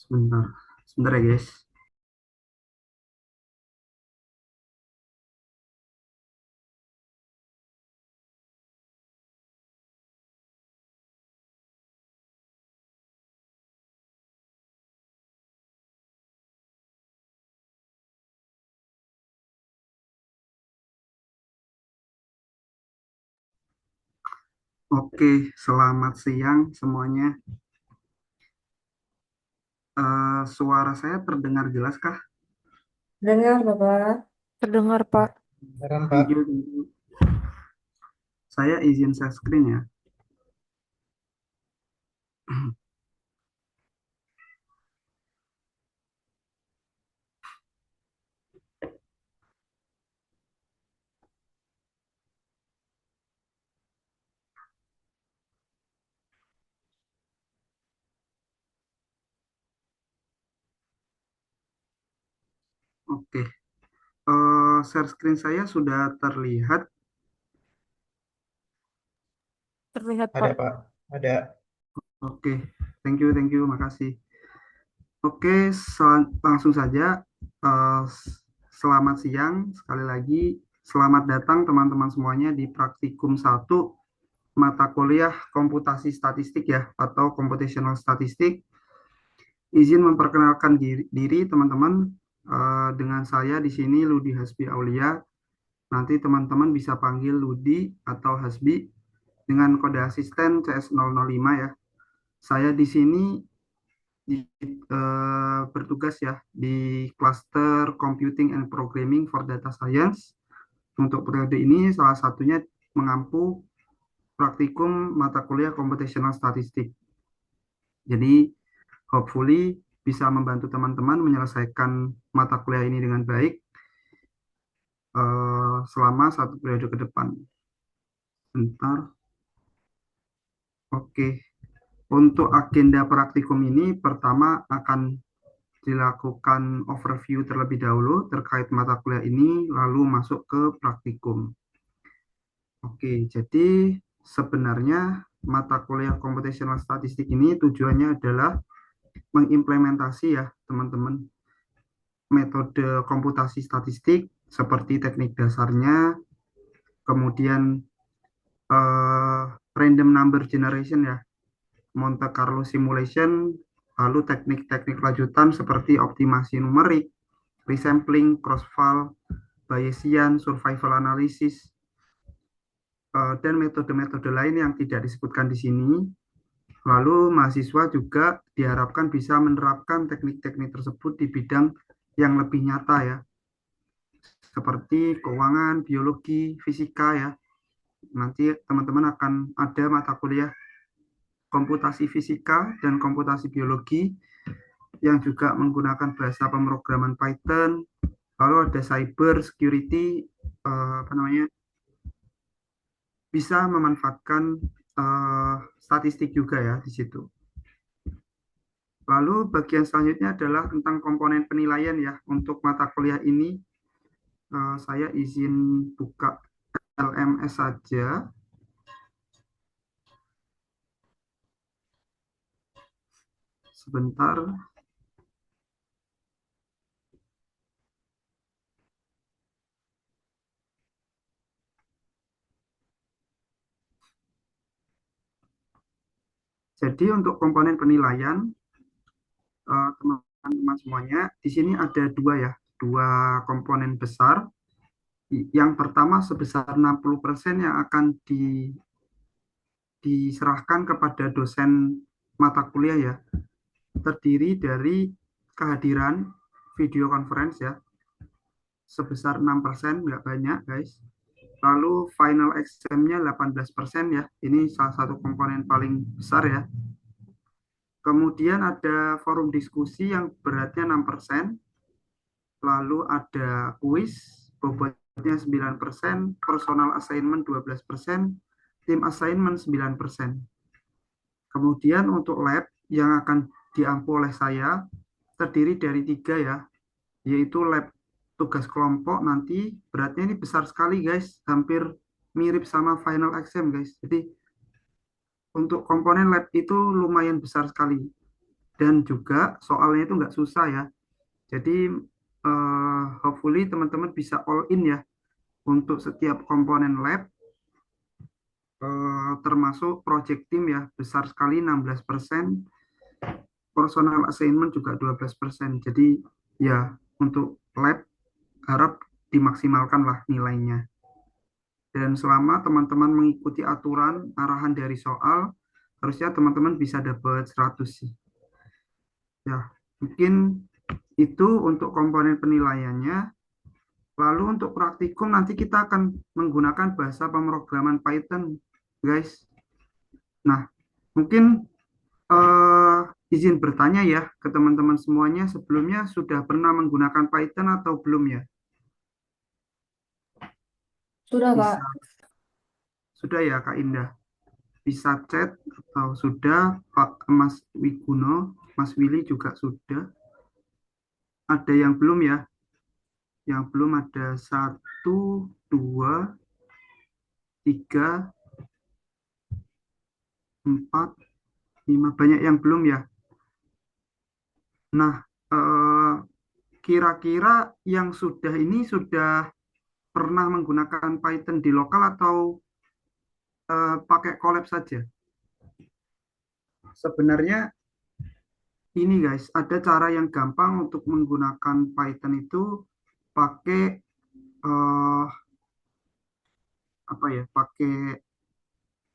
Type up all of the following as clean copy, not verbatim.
Sebentar, sebentar ya guys. Oke, selamat siang semuanya. Suara saya terdengar jelas kah? Dengar, Bapak. Terdengar, Pak. Beneran, Pak. Thank you, thank you. Saya izin share screen ya. Oke, share screen saya sudah terlihat. Terlihat, Ada, Pak. Pak. Ada. Oke, thank you, makasih. Oke, langsung saja. Selamat siang sekali lagi. Selamat datang teman-teman semuanya di praktikum 1 mata kuliah komputasi statistik ya, atau computational statistik. Izin memperkenalkan diri teman-teman, dengan saya di sini Ludi Hasbi Aulia. Nanti teman-teman bisa panggil Ludi atau Hasbi dengan kode asisten CS005 ya. Saya di sini bertugas ya di cluster Computing and Programming for Data Science. Untuk periode ini salah satunya mengampu praktikum mata kuliah Computational Statistik. Jadi hopefully bisa membantu teman-teman menyelesaikan mata kuliah ini dengan baik selama 1 periode ke depan. Bentar. Oke. Untuk agenda praktikum ini pertama akan dilakukan overview terlebih dahulu terkait mata kuliah ini, lalu masuk ke praktikum. Oke, jadi sebenarnya mata kuliah computational statistik ini tujuannya adalah mengimplementasi ya teman-teman metode komputasi statistik seperti teknik dasarnya, kemudian eh, random number generation ya, Monte Carlo simulation, lalu teknik-teknik lanjutan seperti optimasi numerik, resampling, cross-val, Bayesian, survival analysis, dan metode-metode lain yang tidak disebutkan di sini. Lalu mahasiswa juga diharapkan bisa menerapkan teknik-teknik tersebut di bidang yang lebih nyata ya, seperti keuangan, biologi, fisika ya. Nanti teman-teman akan ada mata kuliah komputasi fisika dan komputasi biologi yang juga menggunakan bahasa pemrograman Python. Lalu ada cyber security, apa namanya, bisa memanfaatkan statistik juga ya di situ. Lalu bagian selanjutnya adalah tentang komponen penilaian ya. Untuk mata kuliah ini saya izin buka LMS saja. Sebentar. Jadi untuk komponen penilaian, teman-teman semuanya, di sini ada dua ya, dua komponen besar. Yang pertama sebesar 60% yang akan diserahkan kepada dosen mata kuliah ya, terdiri dari kehadiran video conference ya, sebesar 6%, nggak banyak guys. Lalu final exam-nya 18% ya, ini salah satu komponen paling besar ya. Kemudian ada forum diskusi yang beratnya 6%. Lalu ada kuis bobot 9%, personal assignment 12%, tim assignment 9%. Kemudian untuk lab yang akan diampu oleh saya terdiri dari 3 ya, yaitu lab tugas kelompok. Nanti beratnya ini besar sekali guys, hampir mirip sama final exam guys. Jadi untuk komponen lab itu lumayan besar sekali, dan juga soalnya itu nggak susah ya. Jadi hopefully teman-teman bisa all in ya untuk setiap komponen lab, termasuk project team ya, besar sekali 16%, personal assignment juga 12%. Jadi ya untuk lab harap dimaksimalkan lah nilainya. Dan selama teman-teman mengikuti aturan arahan dari soal, harusnya teman-teman bisa dapat 100 sih. Ya, mungkin itu untuk komponen penilaiannya. Lalu untuk praktikum nanti kita akan menggunakan bahasa pemrograman Python, guys. Nah, mungkin izin bertanya ya ke teman-teman semuanya, sebelumnya sudah pernah menggunakan Python atau belum ya? Sudah, Kak. Bisa, sudah ya Kak Indah? Bisa chat atau sudah Pak Mas Wiguno, Mas Willy juga sudah. Ada yang belum ya? Yang belum ada 1, 2, 3, 4, 5. Banyak yang belum ya? Nah, kira-kira yang sudah ini sudah pernah menggunakan Python di lokal atau pakai collab saja? Sebenarnya ini guys, ada cara yang gampang untuk menggunakan Python itu pakai eh, apa ya? Pakai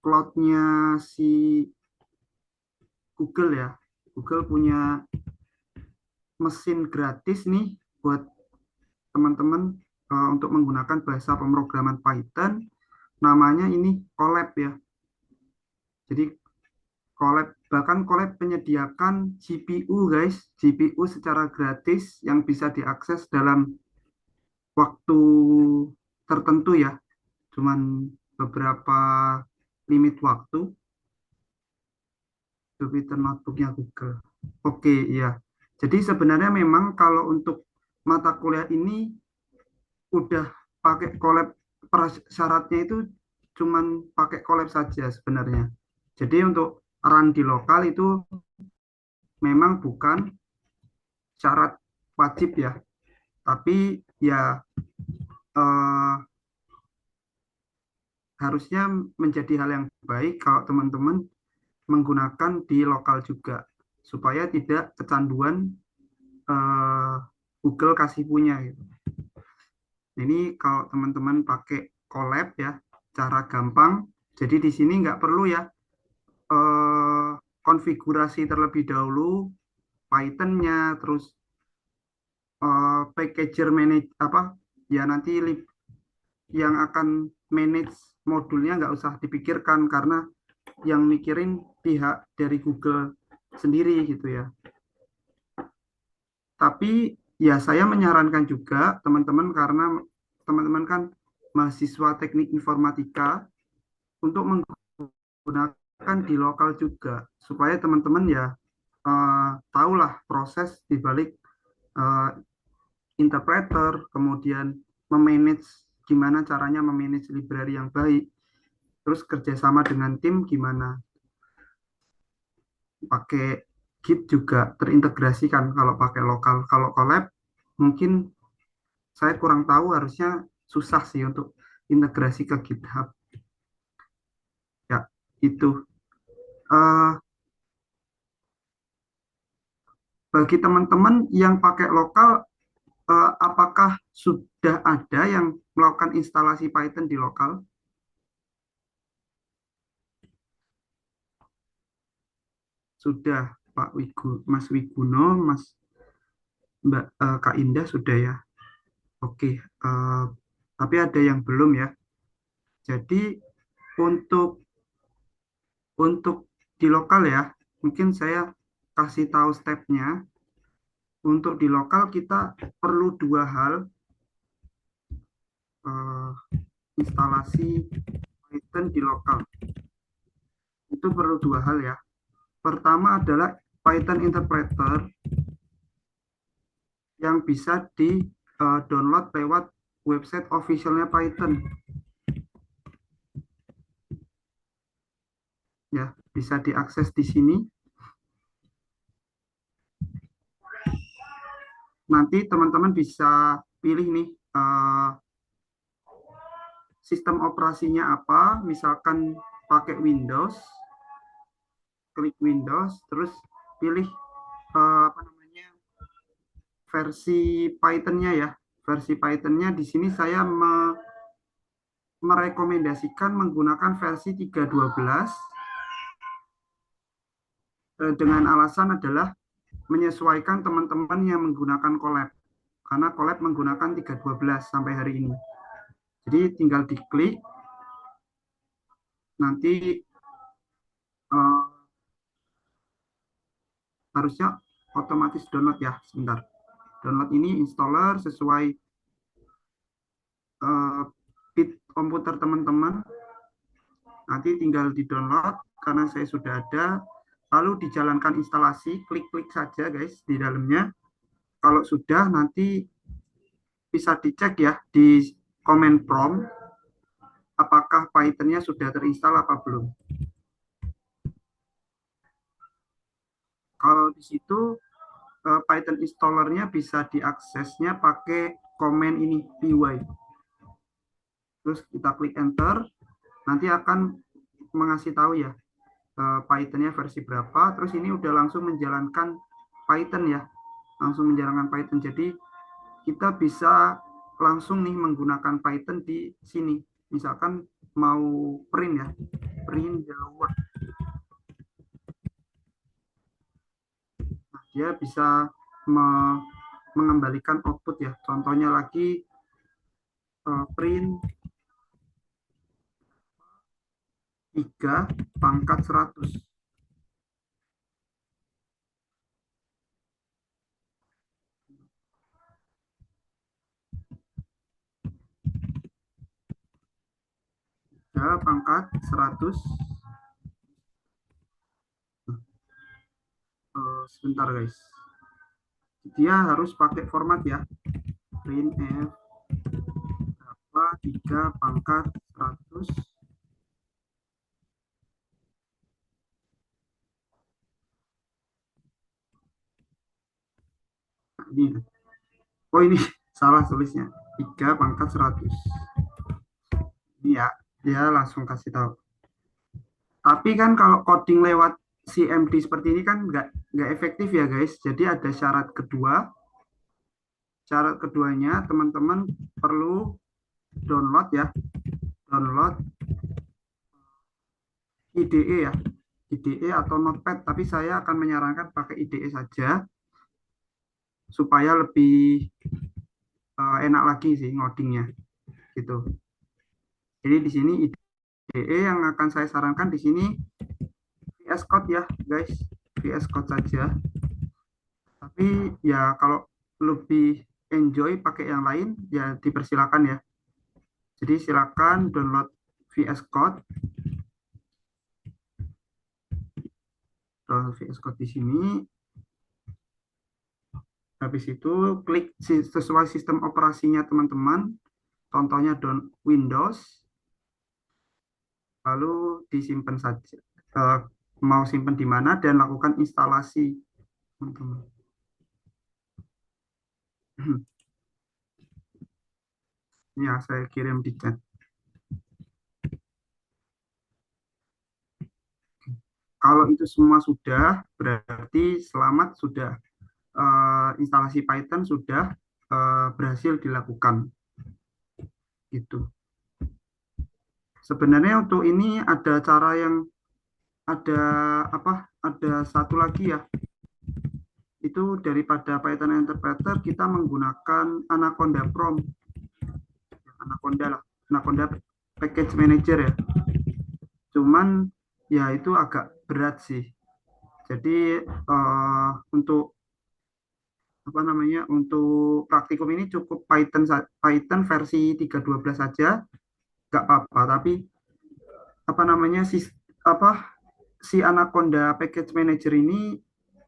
cloud-nya si Google ya. Google punya mesin gratis nih buat teman-teman untuk menggunakan bahasa pemrograman Python. Namanya ini Colab ya. Jadi Colab, bahkan Colab menyediakan GPU guys, GPU secara gratis yang bisa diakses dalam waktu tertentu ya, cuman beberapa limit waktu. Jupyter Notebooknya Google. Oke, iya. Jadi sebenarnya memang kalau untuk mata kuliah ini udah pakai Colab, syaratnya itu cuman pakai Colab saja sebenarnya. Jadi untuk run di lokal itu memang bukan syarat wajib ya, tapi ya eh, harusnya menjadi hal yang baik kalau teman-teman menggunakan di lokal juga, supaya tidak kecanduan eh, Google kasih punya gitu. Ini kalau teman-teman pakai Colab ya, cara gampang. Jadi di sini nggak perlu ya eh, konfigurasi terlebih dahulu Python-nya, terus packager manage apa ya, nanti yang akan manage modulnya nggak usah dipikirkan, karena yang mikirin pihak dari Google sendiri gitu ya. Tapi ya saya menyarankan juga teman-teman, karena teman-teman kan mahasiswa teknik informatika, untuk menggunakan di lokal juga, supaya teman-teman ya tahulah proses di balik eh, interpreter, kemudian memanage, gimana caranya memanage library yang baik, terus kerjasama dengan tim gimana, pakai Git juga terintegrasikan kalau pakai lokal. Kalau collab mungkin saya kurang tahu, harusnya susah sih untuk integrasi ke GitHub ya. Itu Eh, bagi teman-teman yang pakai lokal, apakah sudah ada yang melakukan instalasi Python di lokal? Sudah, Pak Wigu, Mas Wiguno, Mas Mbak Kak Indah sudah ya. Oke, tapi ada yang belum ya. Jadi untuk di lokal ya, mungkin saya kasih tahu stepnya. Untuk di lokal kita perlu 2 hal. eh, instalasi Python di lokal. Itu perlu dua hal ya. Pertama adalah Python interpreter yang bisa di download lewat website officialnya Python ya, bisa diakses di sini. Nanti teman-teman bisa pilih nih sistem operasinya apa, misalkan pakai Windows, klik Windows, terus pilih apa namanya versi Python-nya ya. Versi Python-nya di sini saya merekomendasikan menggunakan versi 3.12 dengan alasan adalah menyesuaikan teman-teman yang menggunakan Colab. Karena Colab menggunakan 3.12 sampai hari ini. Jadi tinggal diklik, nanti harusnya otomatis download ya. Sebentar. Download ini installer sesuai bit komputer teman-teman. Nanti tinggal di-download karena saya sudah ada. Lalu dijalankan instalasi, klik-klik saja guys di dalamnya. Kalau sudah nanti bisa dicek ya di command prompt apakah Python-nya sudah terinstall apa belum. Kalau di situ Python installernya bisa diaksesnya pakai command ini py. Terus kita klik enter, nanti akan mengasih tahu ya Python-nya versi berapa. Terus ini udah langsung menjalankan Python ya, langsung menjalankan Python. Jadi kita bisa langsung nih menggunakan Python di sini. Misalkan mau print ya, print hello world. Nah, dia bisa mengembalikan output ya. Contohnya lagi print 3 pangkat 100. Ya, pangkat 100. Sebentar guys. Dia harus pakai format ya. Print f berapa 3 pangkat 100. Nah, ini. Oh ini salah tulisnya. 3 pangkat 100. Ini ya, dia langsung kasih tahu. Tapi kan kalau coding lewat CMD seperti ini kan nggak efektif ya guys. Jadi ada syarat kedua. Syarat keduanya teman-teman perlu download ya. Download IDE ya. IDE atau Notepad. Tapi saya akan menyarankan pakai IDE saja. Supaya lebih enak lagi sih ngodingnya. Gitu. Jadi di sini IDE yang akan saya sarankan di sini VS Code ya guys. VS Code saja. Tapi ya kalau lebih enjoy pakai yang lain ya dipersilakan ya. Jadi silakan download VS Code. Download VS Code di sini. Habis itu klik sesuai sistem operasinya teman-teman. Contohnya Windows. Lalu disimpan saja. Mau simpan di mana dan lakukan instalasi teman-teman. Ya, saya kirim di chat. Kalau itu semua sudah, berarti selamat sudah instalasi Python sudah berhasil dilakukan. Gitu. Sebenarnya untuk ini ada cara yang ada apa? Ada satu lagi ya. Itu daripada Python interpreter kita menggunakan Anaconda Prompt. Anaconda lah, Anaconda Package Manager ya. Cuman ya itu agak berat sih. Jadi untuk apa namanya, untuk praktikum ini cukup Python versi 3.12 saja, nggak apa-apa. Tapi apa namanya, si Anaconda Package Manager ini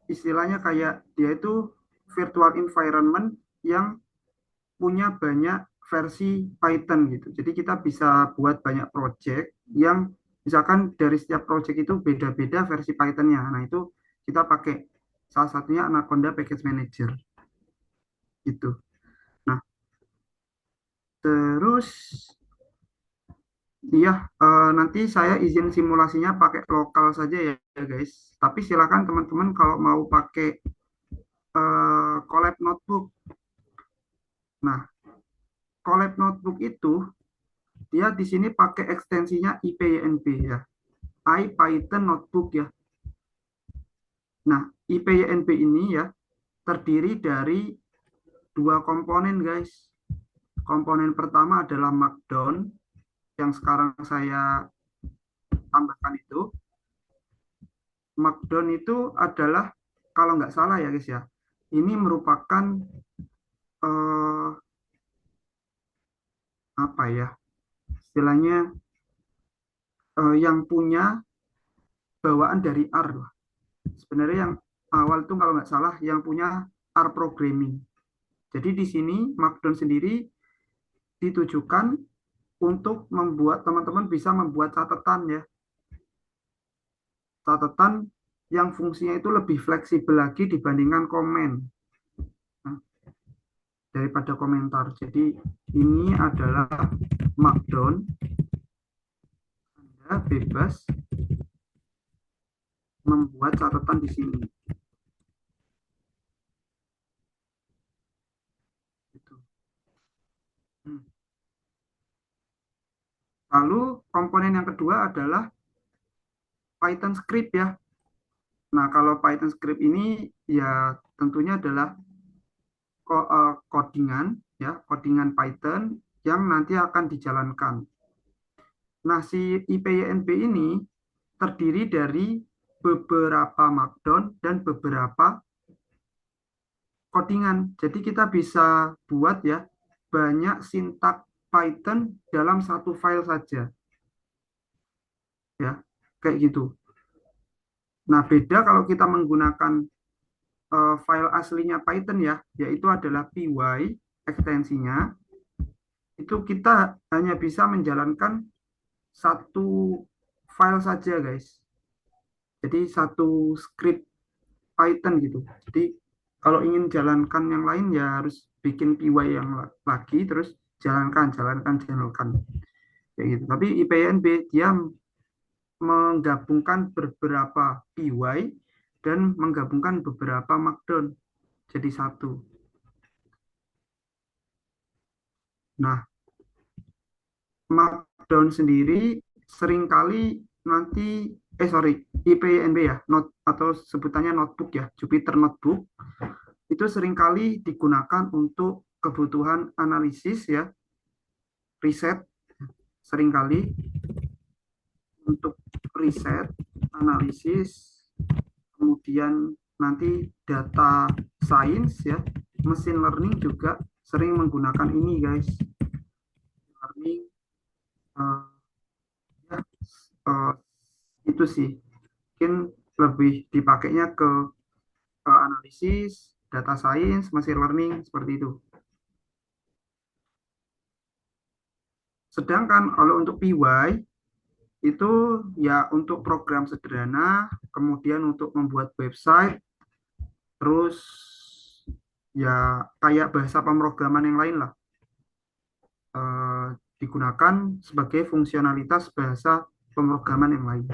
istilahnya kayak dia itu virtual environment yang punya banyak versi Python gitu. Jadi kita bisa buat banyak project yang misalkan dari setiap project itu beda-beda versi Python-nya. Nah, itu kita pakai salah satunya Anaconda Package Manager gitu. Nah, terus iya, nanti saya izin simulasinya pakai lokal saja ya, guys. Tapi silakan teman-teman kalau mau pakai Colab Notebook. Nah, Colab Notebook itu dia di sini pakai ekstensinya IPYNB ya, IPython Notebook ya. Nah, IPYNB ini ya terdiri dari dua komponen, guys. Komponen pertama adalah Markdown yang sekarang saya tambahkan itu. Markdown itu adalah, kalau nggak salah ya guys ya, ini merupakan eh, apa ya istilahnya, yang punya bawaan dari R lah. Sebenarnya yang awal itu kalau nggak salah yang punya R programming. Jadi di sini Markdown sendiri ditujukan untuk membuat teman-teman bisa membuat catatan ya, catatan yang fungsinya itu lebih fleksibel lagi dibandingkan komen. Nah, daripada komentar. Jadi ini adalah Markdown. Anda bebas membuat catatan di sini. Gitu. Lalu komponen yang kedua adalah Python script ya. Nah, kalau Python script ini ya tentunya adalah codingan ya, codingan Python yang nanti akan dijalankan. Nah, si IPYNB ini terdiri dari beberapa Markdown dan beberapa codingan. Jadi kita bisa buat ya banyak sintak Python dalam satu file saja. Ya, kayak gitu. Nah, beda kalau kita menggunakan file aslinya Python ya, yaitu adalah py ekstensinya. Itu kita hanya bisa menjalankan satu file saja, guys. Jadi satu script Python gitu. Jadi kalau ingin jalankan yang lain ya harus bikin py yang lagi, terus jalankan kayak gitu. Tapi IPYNB dia menggabungkan beberapa py dan menggabungkan beberapa markdown jadi satu. Nah, markdown sendiri seringkali nanti IPYNB ya, atau sebutannya notebook ya, Jupyter Notebook itu seringkali digunakan untuk kebutuhan analisis ya, riset, seringkali untuk riset, analisis, kemudian nanti data science ya, machine learning juga sering menggunakan ini, guys. Learning ya, uh, itu sih mungkin lebih dipakainya ke analisis, data science, machine learning seperti itu. Sedangkan kalau untuk py itu ya untuk program sederhana, kemudian untuk membuat website, terus ya kayak bahasa pemrograman yang lain lah, eh, digunakan sebagai fungsionalitas bahasa pemrograman yang lain.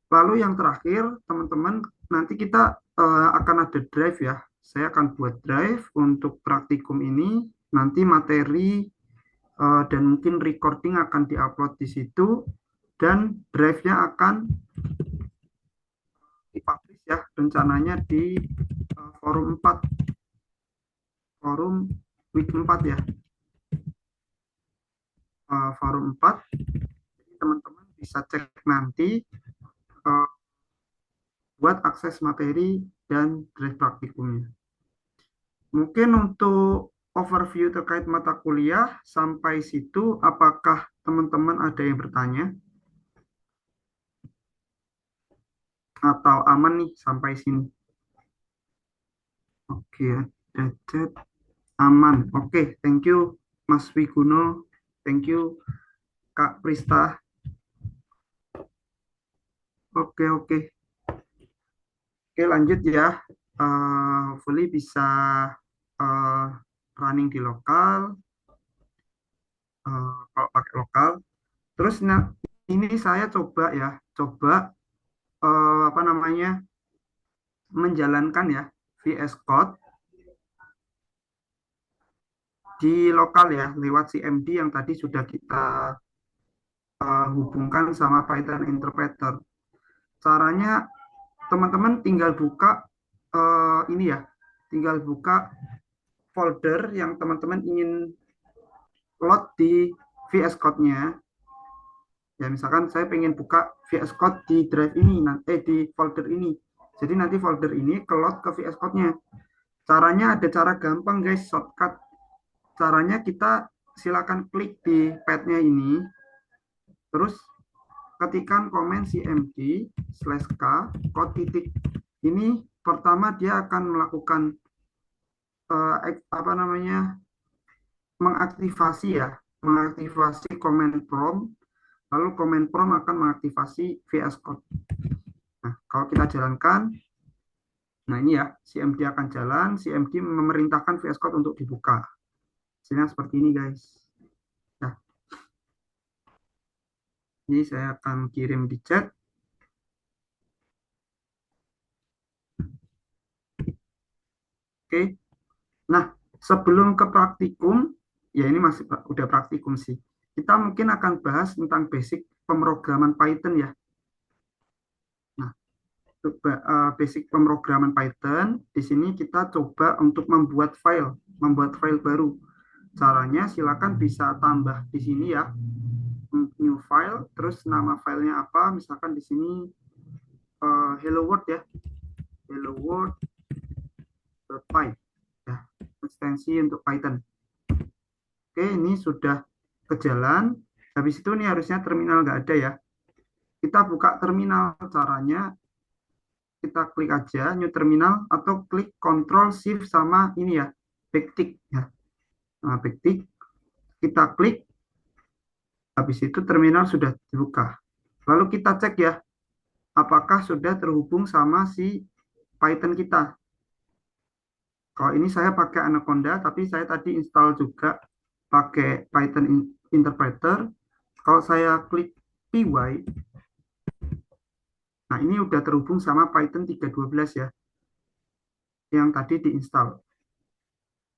Lalu yang terakhir, teman-teman, nanti kita akan ada drive ya. Saya akan buat drive untuk praktikum ini. Nanti materi dan mungkin recording akan diupload di situ. Dan drive-nya akan dipublish ya, rencananya di forum 4. Forum week 4 ya. Forum 4. Jadi teman-teman bisa cek nanti buat akses materi dan drive praktikumnya. Mungkin untuk overview terkait mata kuliah sampai situ, apakah teman-teman ada yang bertanya atau aman nih sampai sini? Oke, ada chat aman. Oke, thank you Mas Wiguno, thank you Kak Prista. Oke, oke. Oke, lanjut ya. Hopefully bisa eh, running di lokal, kalau pakai lokal. Terus nah, ini saya coba ya, coba apa namanya menjalankan ya VS Code di lokal ya lewat CMD yang tadi sudah kita hubungkan sama Python Interpreter. Caranya teman-teman tinggal buka ini ya, tinggal buka folder yang teman-teman ingin load di VS Code-nya. Ya, misalkan saya pengen buka VS Code di drive ini, di folder ini. Jadi nanti folder ini ke load ke VS Code-nya. Caranya ada cara gampang guys, shortcut. Caranya kita silakan klik di pad-nya ini, terus ketikkan komen cmd/k code titik. Ini pertama dia akan melakukan apa namanya mengaktifasi ya, mengaktifasi command prompt, lalu command prompt akan mengaktifasi VS Code. Nah, kalau kita jalankan, nah ini ya, CMD akan jalan, CMD memerintahkan VS Code untuk dibuka. Hasilnya seperti ini guys. Nah, ini saya akan kirim di chat. Oke. Nah, sebelum ke praktikum, ya ini masih udah praktikum sih. Kita mungkin akan bahas tentang basic pemrograman Python ya. Nah, basic pemrograman Python, di sini kita coba untuk membuat file baru. Caranya silakan bisa tambah di sini ya, new file, terus nama filenya apa, misalkan di sini hello world ya, hello world.py ya, ekstensi untuk Python. Oke, ini sudah ke jalan. Habis itu ini harusnya terminal nggak ada ya. Kita buka terminal, caranya kita klik aja new terminal atau klik Ctrl Shift sama ini ya, backtick ya. Nah, backtick kita klik, habis itu terminal sudah dibuka. Lalu kita cek ya, apakah sudah terhubung sama si Python kita. Kalau ini saya pakai Anaconda, tapi saya tadi install juga pakai Python Interpreter. Kalau saya klik py, nah ini udah terhubung sama Python 3.12 ya, yang tadi diinstal.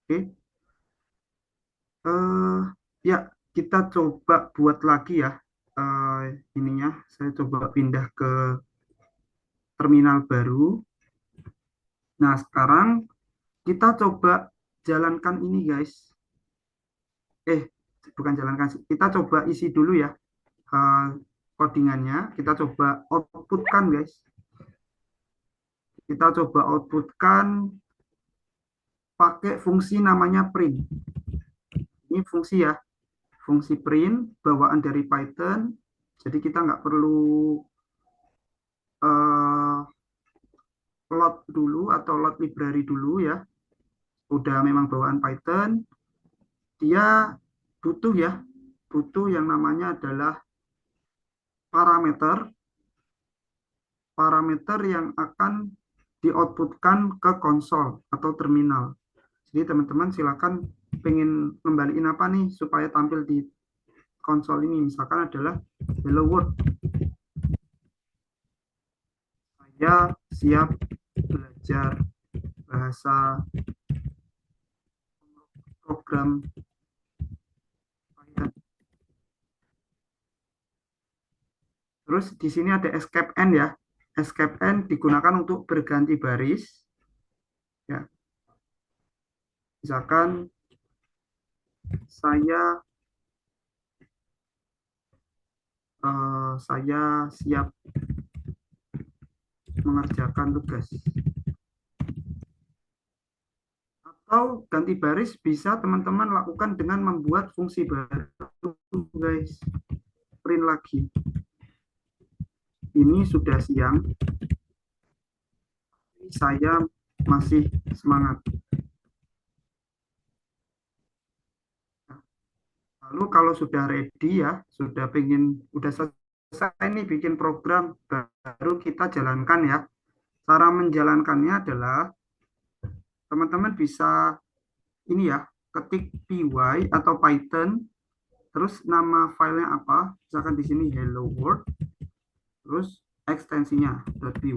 Oke, ya kita coba buat lagi ya ininya. Saya coba pindah ke terminal baru. Nah sekarang kita coba jalankan ini guys. Bukan jalankan, kita coba isi dulu ya codingannya. Kita coba outputkan guys. Kita coba outputkan pakai fungsi namanya print. Ini fungsi ya, fungsi print bawaan dari Python. Jadi kita nggak perlu load dulu atau load library dulu ya. Udah memang bawaan Python. Dia butuh ya, butuh yang namanya adalah parameter, parameter yang akan dioutputkan ke konsol atau terminal. Jadi teman-teman silakan pengen ngembaliin apa nih supaya tampil di konsol ini. Misalkan adalah hello world. Saya siap belajar bahasa program Python. Terus di sini ada escape end ya. Escape end digunakan untuk berganti baris. Ya. Misalkan saya siap mengerjakan tugas. Atau ganti baris bisa teman-teman lakukan dengan membuat fungsi baru, guys. Print lagi. Ini sudah siang, saya masih semangat. Lalu kalau sudah ready ya, udah selesai nih bikin program, baru kita jalankan ya. Cara menjalankannya adalah teman-teman bisa ini ya, ketik py atau Python, terus nama filenya apa, misalkan di sini hello world, terus ekstensinya .py.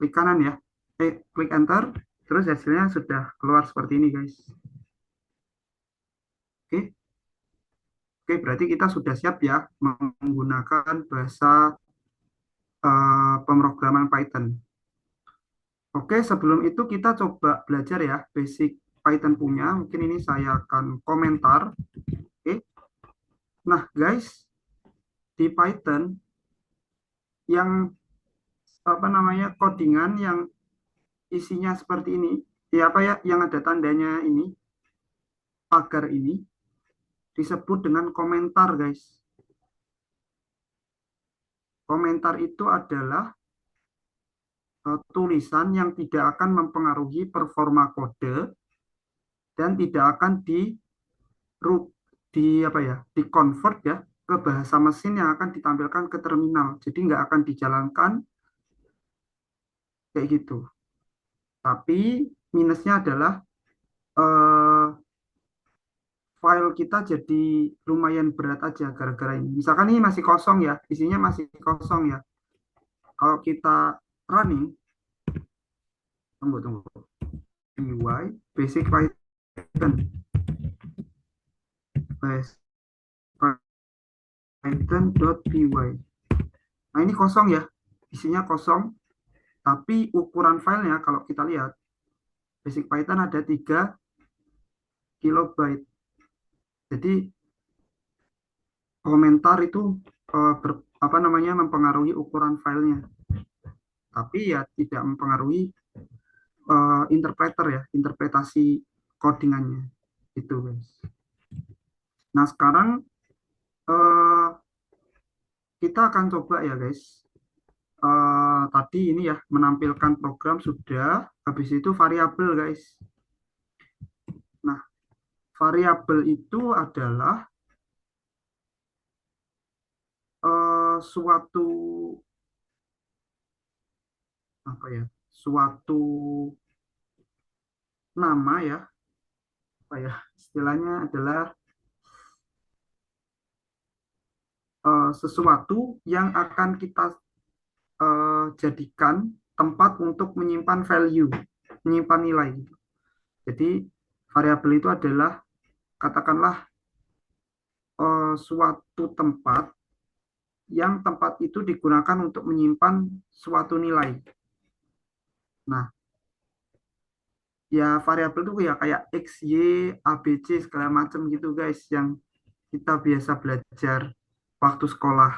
Klik kanan ya, klik enter, terus hasilnya sudah keluar seperti ini guys. Oke, oke berarti kita sudah siap ya menggunakan bahasa pemrograman Python. Oke, sebelum itu kita coba belajar ya basic Python punya. Mungkin ini saya akan komentar. Oke. Nah, guys, di Python yang apa namanya codingan yang isinya seperti ini, ya apa ya yang ada tandanya ini, pagar ini disebut dengan komentar, guys. Komentar itu adalah tulisan yang tidak akan mempengaruhi performa kode dan tidak akan di apa ya, di convert ya ke bahasa mesin yang akan ditampilkan ke terminal. Jadi nggak akan dijalankan kayak gitu. Tapi minusnya adalah eh, file kita jadi lumayan berat aja gara-gara ini. Misalkan ini masih kosong ya, isinya masih kosong ya. Kalau kita running, tunggu, py basic Python, python.py. Nah ini kosong ya, isinya kosong. Tapi ukuran filenya kalau kita lihat, basic Python ada 3 kilobyte. Jadi komentar itu apa namanya mempengaruhi ukuran filenya. Tapi ya tidak mempengaruhi interpreter ya, interpretasi codingannya. Itu guys. Nah sekarang uh, kita akan coba ya guys. Tadi ini ya menampilkan program sudah, habis itu variabel guys. Nah variabel itu adalah suatu apa ya, suatu nama ya, apa ya istilahnya adalah sesuatu yang akan kita jadikan tempat untuk menyimpan value, menyimpan nilai. Jadi variabel itu adalah katakanlah suatu tempat yang tempat itu digunakan untuk menyimpan suatu nilai. Nah, ya variabel itu ya kayak X, Y, A, B, C segala macam gitu guys yang kita biasa belajar waktu sekolah.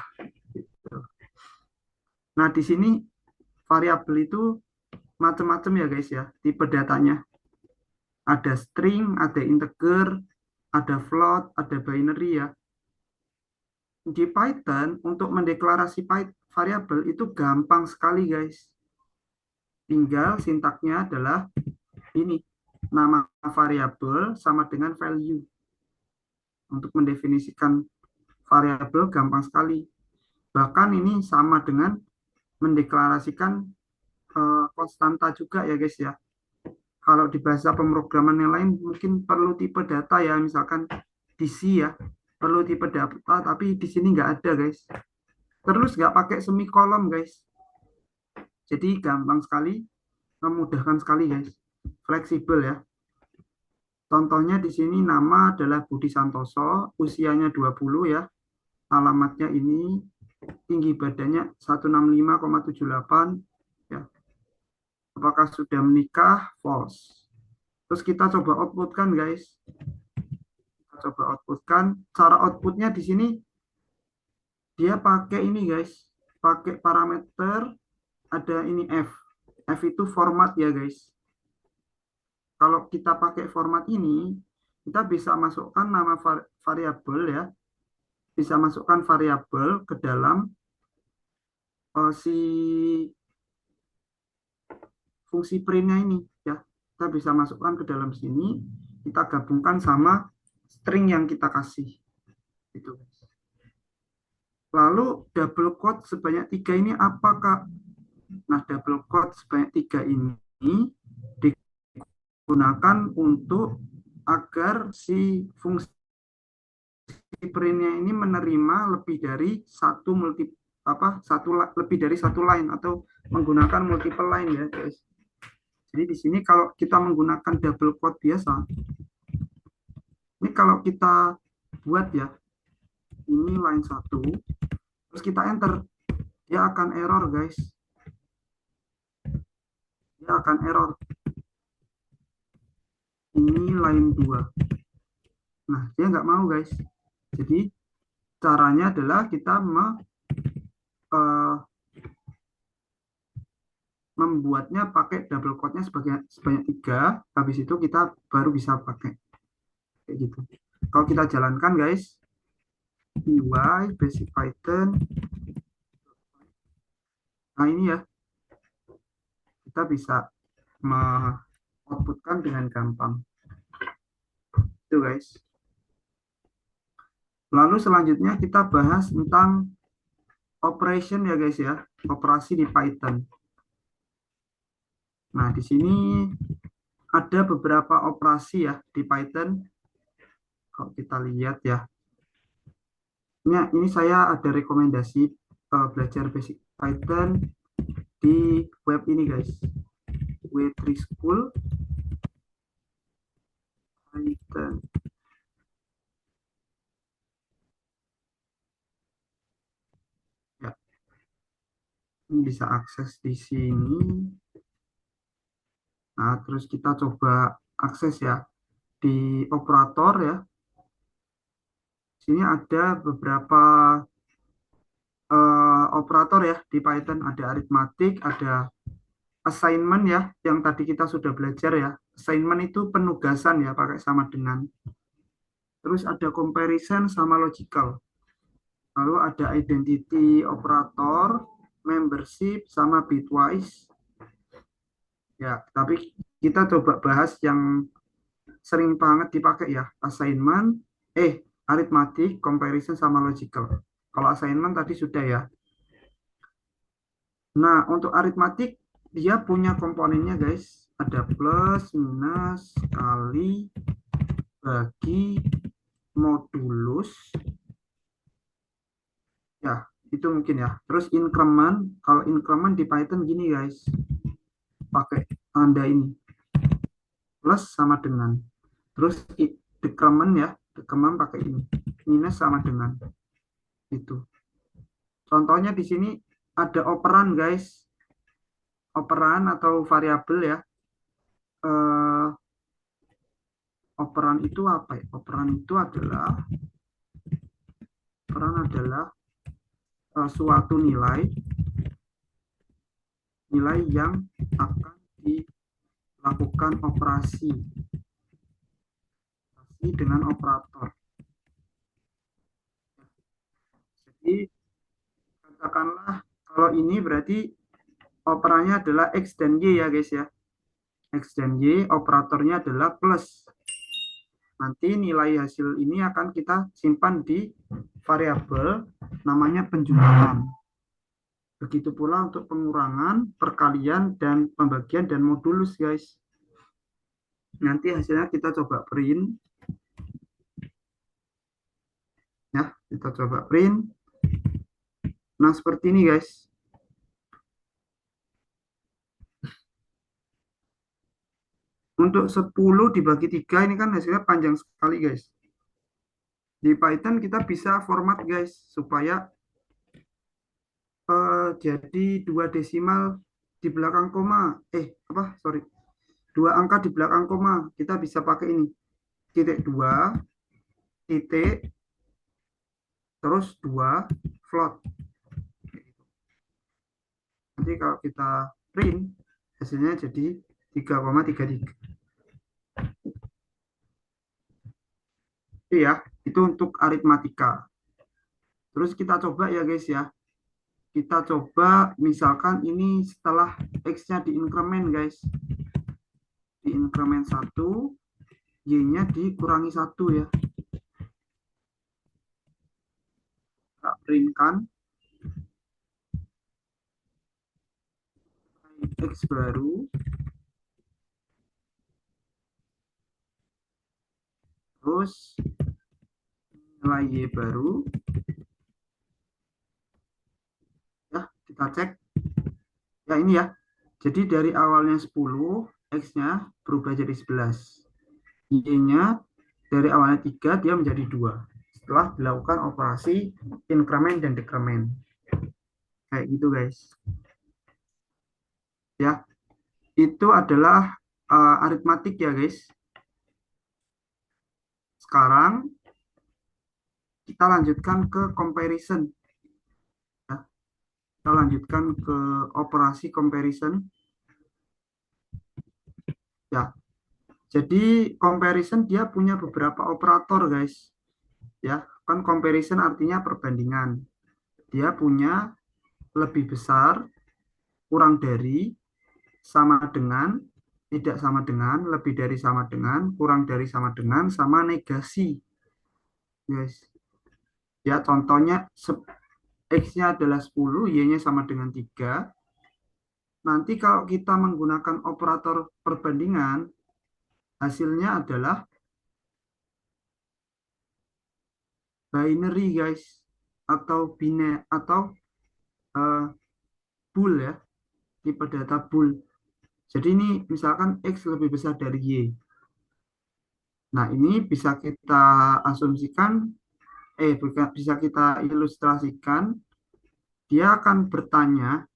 Nah, di sini variabel itu macam-macam ya guys ya, tipe datanya. Ada string, ada integer, ada float, ada binary ya. Di Python untuk mendeklarasi variabel itu gampang sekali guys. Tinggal sintaknya adalah ini, nama variabel sama dengan value. Untuk mendefinisikan variabel gampang sekali. Bahkan ini sama dengan mendeklarasikan konstanta juga ya guys ya. Kalau di bahasa pemrograman yang lain mungkin perlu tipe data ya, misalkan di C ya, perlu tipe data, tapi di sini nggak ada guys. Terus nggak pakai semikolon guys. Jadi gampang sekali, memudahkan sekali guys. Fleksibel ya. Contohnya di sini nama adalah Budi Santoso, usianya 20 ya. Alamatnya ini, tinggi badannya 165,78 ya. Apakah sudah menikah? False. Terus kita coba outputkan guys. Kita coba outputkan. Cara outputnya di sini dia pakai ini guys. Pakai parameter ada ini F. F itu format ya guys. kalau kita pakai format ini, kita bisa masukkan nama variabel ya, bisa masukkan variabel ke dalam si fungsi printnya ini ya. Kita bisa masukkan ke dalam sini, kita gabungkan sama string yang kita kasih. Itu. Lalu double quote sebanyak 3 ini apa, Kak? Nah, double quote sebanyak 3 ini digunakan untuk agar si fungsi printnya ini menerima lebih dari lebih dari satu line atau menggunakan multiple line ya, guys. Jadi di sini kalau kita menggunakan double quote biasa, ini kalau kita buat ya, ini line 1, terus kita enter, dia akan error, guys. Dia akan error. Ini line 2. Nah, dia nggak mau, guys. Jadi caranya adalah kita membuatnya pakai double quote-nya sebanyak 3, habis itu kita baru bisa pakai kayak gitu. Kalau kita jalankan, guys, py basic Python, nah ini ya, kita bisa outputkan dengan gampang itu, guys. Lalu selanjutnya kita bahas tentang operation ya, guys ya, operasi di Python. Nah, di sini ada beberapa operasi ya di Python. Kalau kita lihat ya, ini saya ada rekomendasi belajar basic Python di web ini, guys. W3 School Python. Ya, ini bisa akses di sini. Nah, terus kita coba akses ya di operator ya. Sini ada beberapa operator ya di Python. Ada aritmatik, ada assignment ya, yang tadi kita sudah belajar ya. Assignment itu penugasan ya, pakai sama dengan. Terus ada comparison sama logical. Lalu ada identity operator, membership, sama bitwise. Ya, tapi kita coba bahas yang sering banget dipakai ya, assignment, arithmetic, comparison, sama logical. Kalau assignment tadi sudah ya. Nah, untuk aritmatik dia punya komponennya, guys. Ada plus, minus, kali, bagi, modulus. Ya, itu mungkin ya. Terus increment, kalau increment di Python gini, guys. Pakai tanda ini. Plus sama dengan. Terus decrement ya, decrement pakai ini. Minus sama dengan. Itu. Contohnya di sini ada operan, guys. Operan atau variabel ya. Operan itu apa ya? Operan itu adalah suatu nilai yang akan dilakukan operasi dengan operator. Jadi katakanlah kalau ini berarti operannya adalah X dan Y ya, guys ya. X dan Y, operatornya adalah plus. Nanti nilai hasil ini akan kita simpan di variabel namanya penjumlahan. Begitu pula untuk pengurangan, perkalian, dan pembagian dan modulus, guys. Nanti hasilnya kita coba print. Ya, kita coba print. Nah, seperti ini, guys. Untuk 10 dibagi 3 ini kan hasilnya panjang sekali, guys. Di Python kita bisa format, guys, supaya jadi 2 desimal di belakang koma. Dua angka di belakang koma. Kita bisa pakai ini. Titik 2, titik, terus 2, float. Nanti kalau kita print, hasilnya jadi 3,33. ya, itu untuk aritmatika. Terus kita coba ya guys ya. Kita coba misalkan ini setelah X-nya diinkremen guys. Diinkremen 1, Y-nya dikurangi 1 ya. Kita printkan X baru. Terus nilai Y baru. Ya, kita cek. Ya ini ya. Jadi dari awalnya 10, X-nya berubah jadi 11. Y-nya dari awalnya 3, dia menjadi 2. Setelah dilakukan operasi increment dan decrement. Kayak gitu guys. Ya, itu adalah aritmatik ya guys. Sekarang kita lanjutkan ke comparison. Ya, kita lanjutkan ke operasi comparison. Ya, jadi comparison dia punya beberapa operator guys. Ya, kan comparison artinya perbandingan. Dia punya lebih besar, kurang dari, sama dengan, tidak sama dengan, lebih dari sama dengan, kurang dari sama dengan, sama negasi. Guys. Ya, contohnya X-nya adalah 10, Y-nya sama dengan 3. Nanti kalau kita menggunakan operator perbandingan, hasilnya adalah binary guys, atau biner atau uh, bool ya, tipe data bool. Jadi ini misalkan X lebih besar dari Y. Nah, ini bisa kita asumsikan, bisa kita ilustrasikan, dia akan bertanya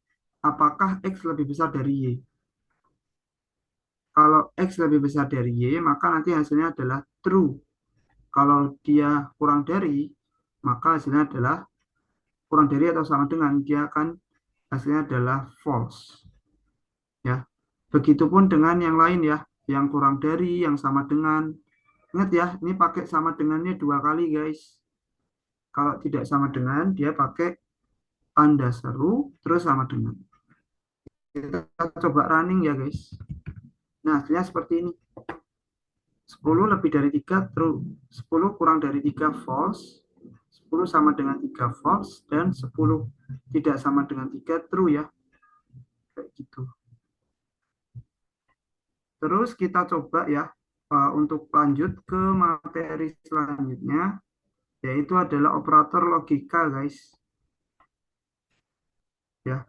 apakah X lebih besar dari Y. Kalau X lebih besar dari Y, maka nanti hasilnya adalah true. Kalau dia kurang dari, maka hasilnya adalah kurang dari atau sama dengan, dia akan hasilnya adalah false. Ya, begitupun dengan yang lain ya, yang kurang dari, yang sama dengan. Ingat ya, ini pakai sama dengannya 2 kali guys. Kalau tidak sama dengan, dia pakai tanda seru, terus sama dengan. Kita coba running ya guys. Nah, hasilnya seperti ini. 10 lebih dari 3 true. 10 kurang dari 3 false. 10 sama dengan 3 false. Dan 10 tidak sama dengan 3 true ya. Kayak gitu. Terus kita coba ya, untuk lanjut ke materi selanjutnya, yaitu adalah operator logika guys. Ya.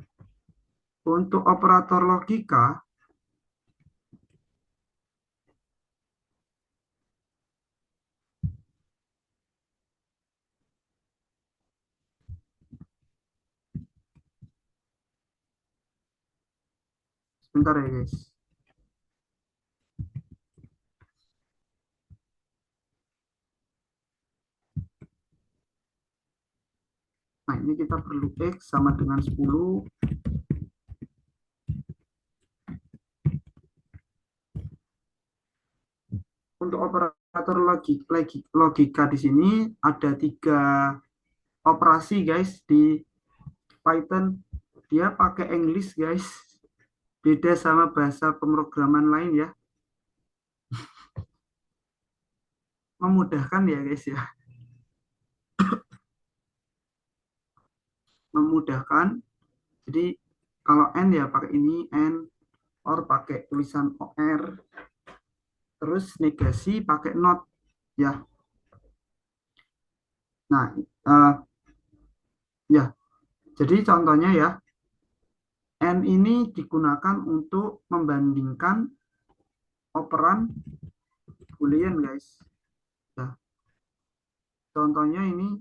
Untuk operator logika, sebentar ya guys. Nah, ini kita perlu X sama dengan 10. Untuk operator logika di sini ada 3 operasi guys di Python. Dia pakai English guys. Beda sama bahasa pemrograman lain ya. Memudahkan ya guys ya. Memudahkan. Jadi kalau N ya pakai ini, N, OR pakai tulisan OR. Terus negasi pakai not ya. Nah, ya. Jadi contohnya ya, N ini digunakan untuk membandingkan operan boolean guys. Ya. Contohnya ini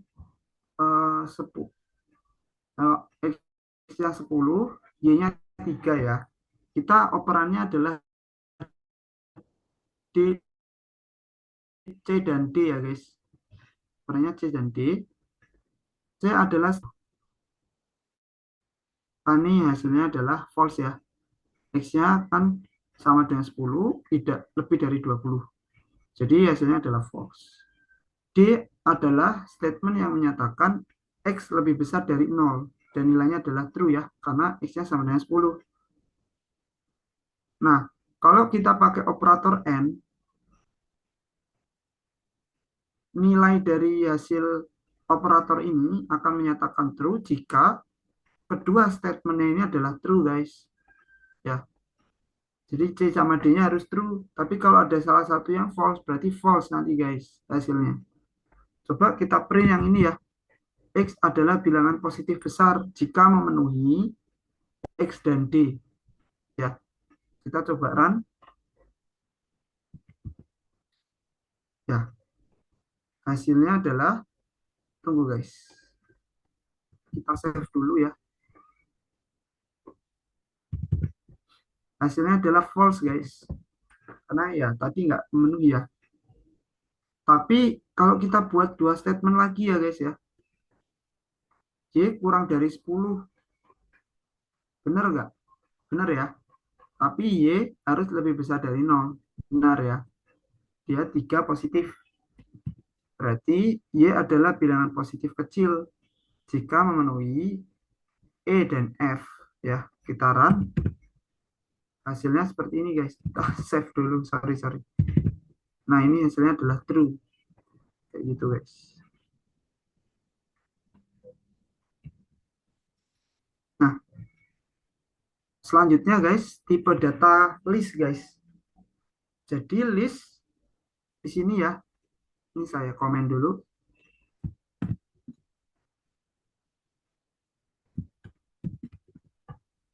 10. X-nya 10, Y-nya 3 ya. Kita operannya adalah D, C dan D ya guys. Operannya C dan D. C adalah, ini hasilnya adalah false ya. X-nya kan sama dengan 10, tidak lebih dari 20. Jadi hasilnya adalah false. D adalah statement yang menyatakan X lebih besar dari 0 dan nilainya adalah true ya, karena X-nya sama dengan 10. Nah, kalau kita pakai operator AND, nilai dari hasil operator ini akan menyatakan true jika kedua statementnya ini adalah true, guys. Ya, jadi C sama D-nya harus true. Tapi kalau ada salah satu yang false, berarti false nanti, guys, hasilnya. Coba kita print yang ini ya. X adalah bilangan positif besar jika memenuhi X dan D. Ya, kita coba run. Ya, hasilnya adalah, tunggu guys. Kita save dulu ya. Hasilnya adalah false, guys. Karena ya tadi nggak memenuhi ya. Tapi kalau kita buat dua statement lagi ya guys ya. Y kurang dari 10. Benar nggak? Benar ya. Tapi Y harus lebih besar dari 0. Benar ya. Dia 3 positif. Berarti Y adalah bilangan positif kecil jika memenuhi E dan F. Ya, kita run. Hasilnya seperti ini guys. Kita save dulu. Sorry. Nah, ini hasilnya adalah true. Kayak gitu guys. Nah, selanjutnya guys, tipe data list guys. Jadi list di sini ya. Ini saya komen dulu.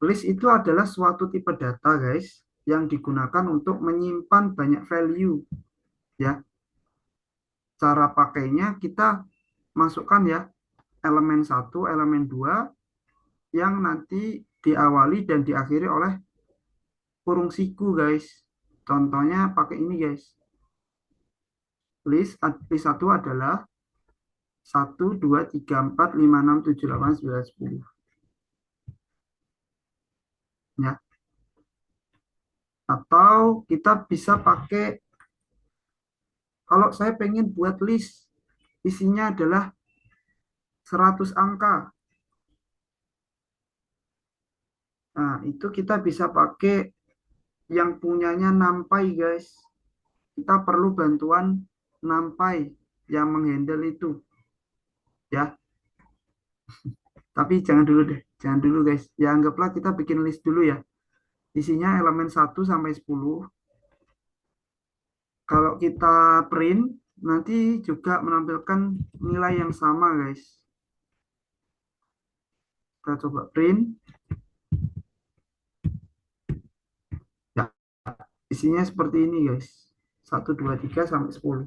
List itu adalah suatu tipe data guys yang digunakan untuk menyimpan banyak value ya. Cara pakainya kita masukkan ya elemen 1, elemen 2 yang nanti diawali dan diakhiri oleh kurung siku guys. Contohnya pakai ini guys. List 1 adalah 1, 2, 3, 4, 5, 6, 7, 8, 9, 10. Ya. Atau kita bisa pakai, kalau saya pengen buat list isinya adalah 100 angka. Nah, itu kita bisa pakai yang punyanya NumPy guys. Kita perlu bantuan NumPy yang menghandle itu. Ya. Tapi jangan dulu deh. Jangan dulu guys. Ya anggaplah kita bikin list dulu ya. Isinya elemen 1 sampai 10. Kalau kita print, nanti juga menampilkan nilai yang sama guys. Kita coba print. Ya, isinya seperti ini guys. 1, 2, 3 sampai 10.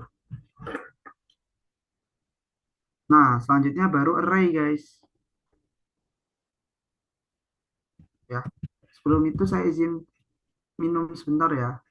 Nah, selanjutnya baru array guys. Ya, sebelum itu saya izin minum sebentar ya.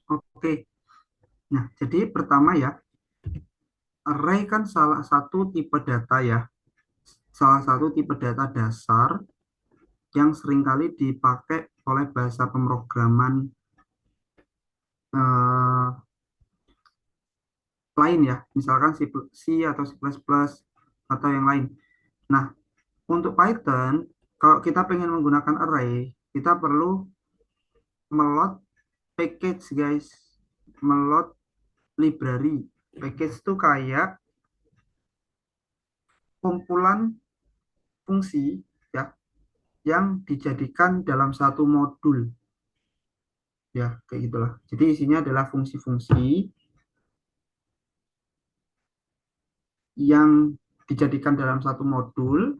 Oke. Nah, jadi pertama ya, array kan salah satu tipe data ya. Salah satu tipe data dasar yang seringkali dipakai oleh bahasa pemrograman eh, lain ya, misalkan C atau C++ atau yang lain. Nah, untuk Python, kalau kita pengen menggunakan array, kita perlu melot package guys, melot library. Package itu kayak kumpulan fungsi ya yang dijadikan dalam satu modul ya, kayak gitulah. Jadi isinya adalah fungsi-fungsi yang dijadikan dalam satu modul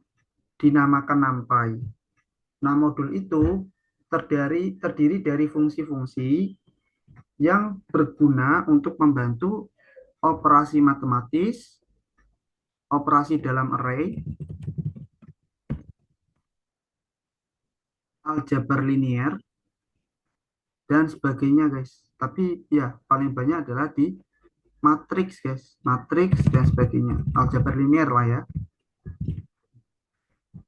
dinamakan NumPy. Nah, modul itu terdiri dari fungsi-fungsi yang berguna untuk membantu operasi matematis, operasi dalam array, aljabar linier, dan sebagainya guys. Tapi ya paling banyak adalah di matriks guys, matriks dan sebagainya, aljabar linier lah ya.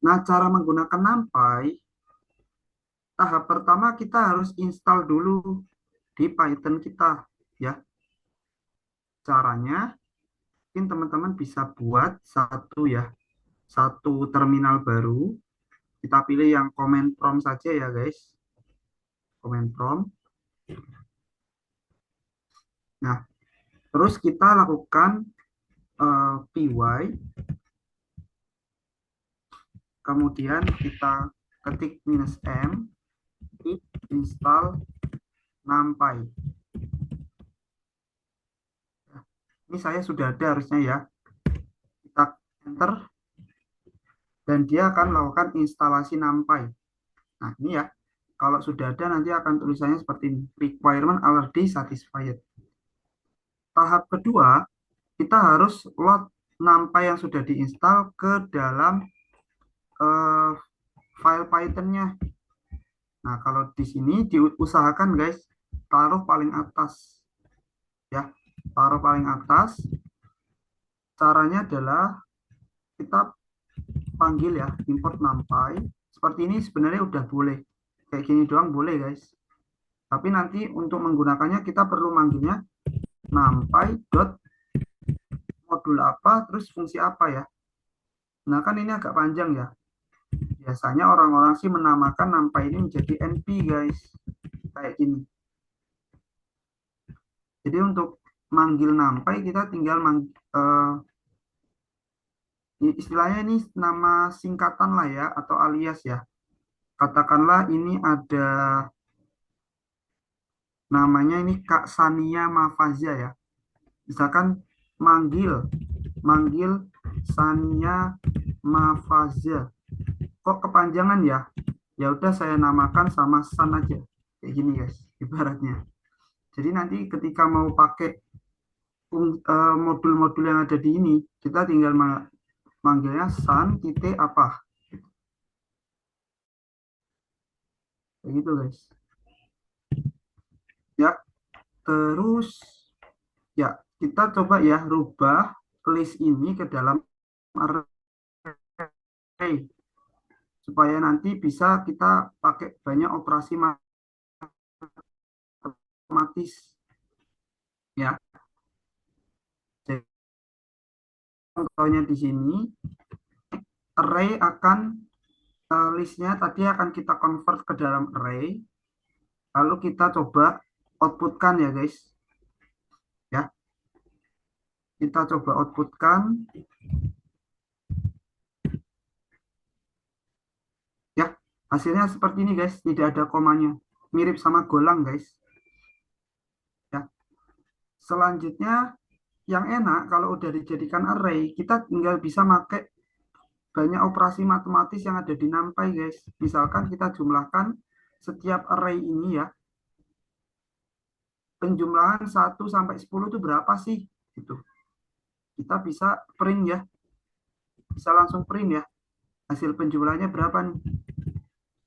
Nah, cara menggunakan NumPy, tahap pertama kita harus install dulu di Python kita ya. Caranya mungkin teman-teman bisa buat satu terminal baru. Kita pilih yang command prompt saja ya guys, command prompt. Nah, terus kita lakukan py, kemudian kita ketik -m install NumPy. Ini saya sudah ada harusnya ya. Kita enter dan dia akan melakukan instalasi NumPy. Nah, ini ya. Kalau sudah ada nanti akan tulisannya seperti ini. Requirement already satisfied. Tahap kedua, kita harus load NumPy yang sudah diinstal ke dalam file Python-nya. Nah, kalau di sini diusahakan guys, taruh paling atas. Ya, taruh paling atas. Caranya adalah kita panggil ya, import NumPy. Seperti ini sebenarnya udah boleh. Kayak gini doang boleh guys. Tapi nanti untuk menggunakannya kita perlu manggilnya NumPy dot modul apa, terus fungsi apa ya. Nah, kan ini agak panjang ya. Biasanya orang-orang sih menamakan NumPy ini menjadi NP guys. Kayak gini. Jadi untuk manggil NumPy kita tinggal istilahnya ini nama singkatan lah ya, atau alias ya. Katakanlah ini ada namanya ini Kak Sania Mafazia ya. Misalkan manggil Sania Mafazia. Kok kepanjangan ya? Ya udah saya namakan sama San aja. Kayak gini guys, ibaratnya. Jadi nanti ketika mau pakai modul-modul yang ada di ini, kita tinggal manggilnya San titik apa. Kayak gitu guys. Ya, terus ya kita coba ya rubah list ini ke dalam array supaya nanti bisa kita pakai banyak operasi matematis ya. Jadi contohnya di sini array akan listnya tadi akan kita convert ke dalam array, lalu kita coba outputkan ya guys ya. Kita coba outputkan ya, hasilnya seperti ini guys, tidak ada komanya, mirip sama golang guys ya. Selanjutnya yang enak kalau udah dijadikan array, kita tinggal bisa pakai banyak operasi matematis yang ada di NumPy guys. Misalkan kita jumlahkan setiap array ini ya, penjumlahan 1 sampai 10 itu berapa sih gitu. Kita bisa print ya, bisa langsung print ya hasil penjumlahannya berapa nih.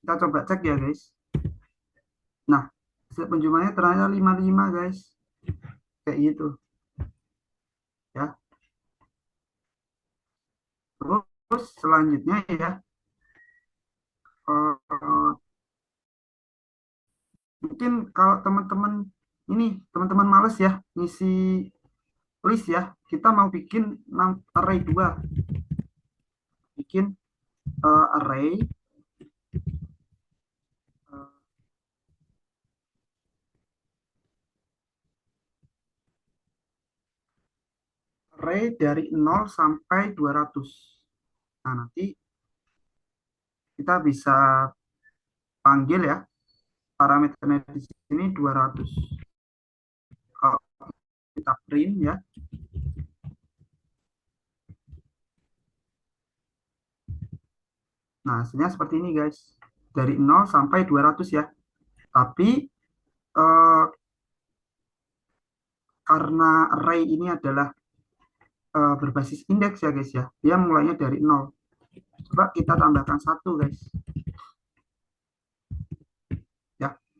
Kita coba cek ya guys. Nah, hasil penjumlahannya ternyata 55 guys, kayak gitu ya. Terus selanjutnya ya, mungkin kalau teman-teman males ya ngisi list ya, kita mau bikin array 2, bikin array dari 0 sampai 200. Nah, nanti kita bisa panggil ya, parameternya di sini 200. Kalau kita print ya, nah hasilnya seperti ini guys, dari 0 sampai 200 ya. Tapi karena array ini adalah berbasis indeks ya guys ya, dia mulainya dari 0. Coba kita tambahkan 1 guys.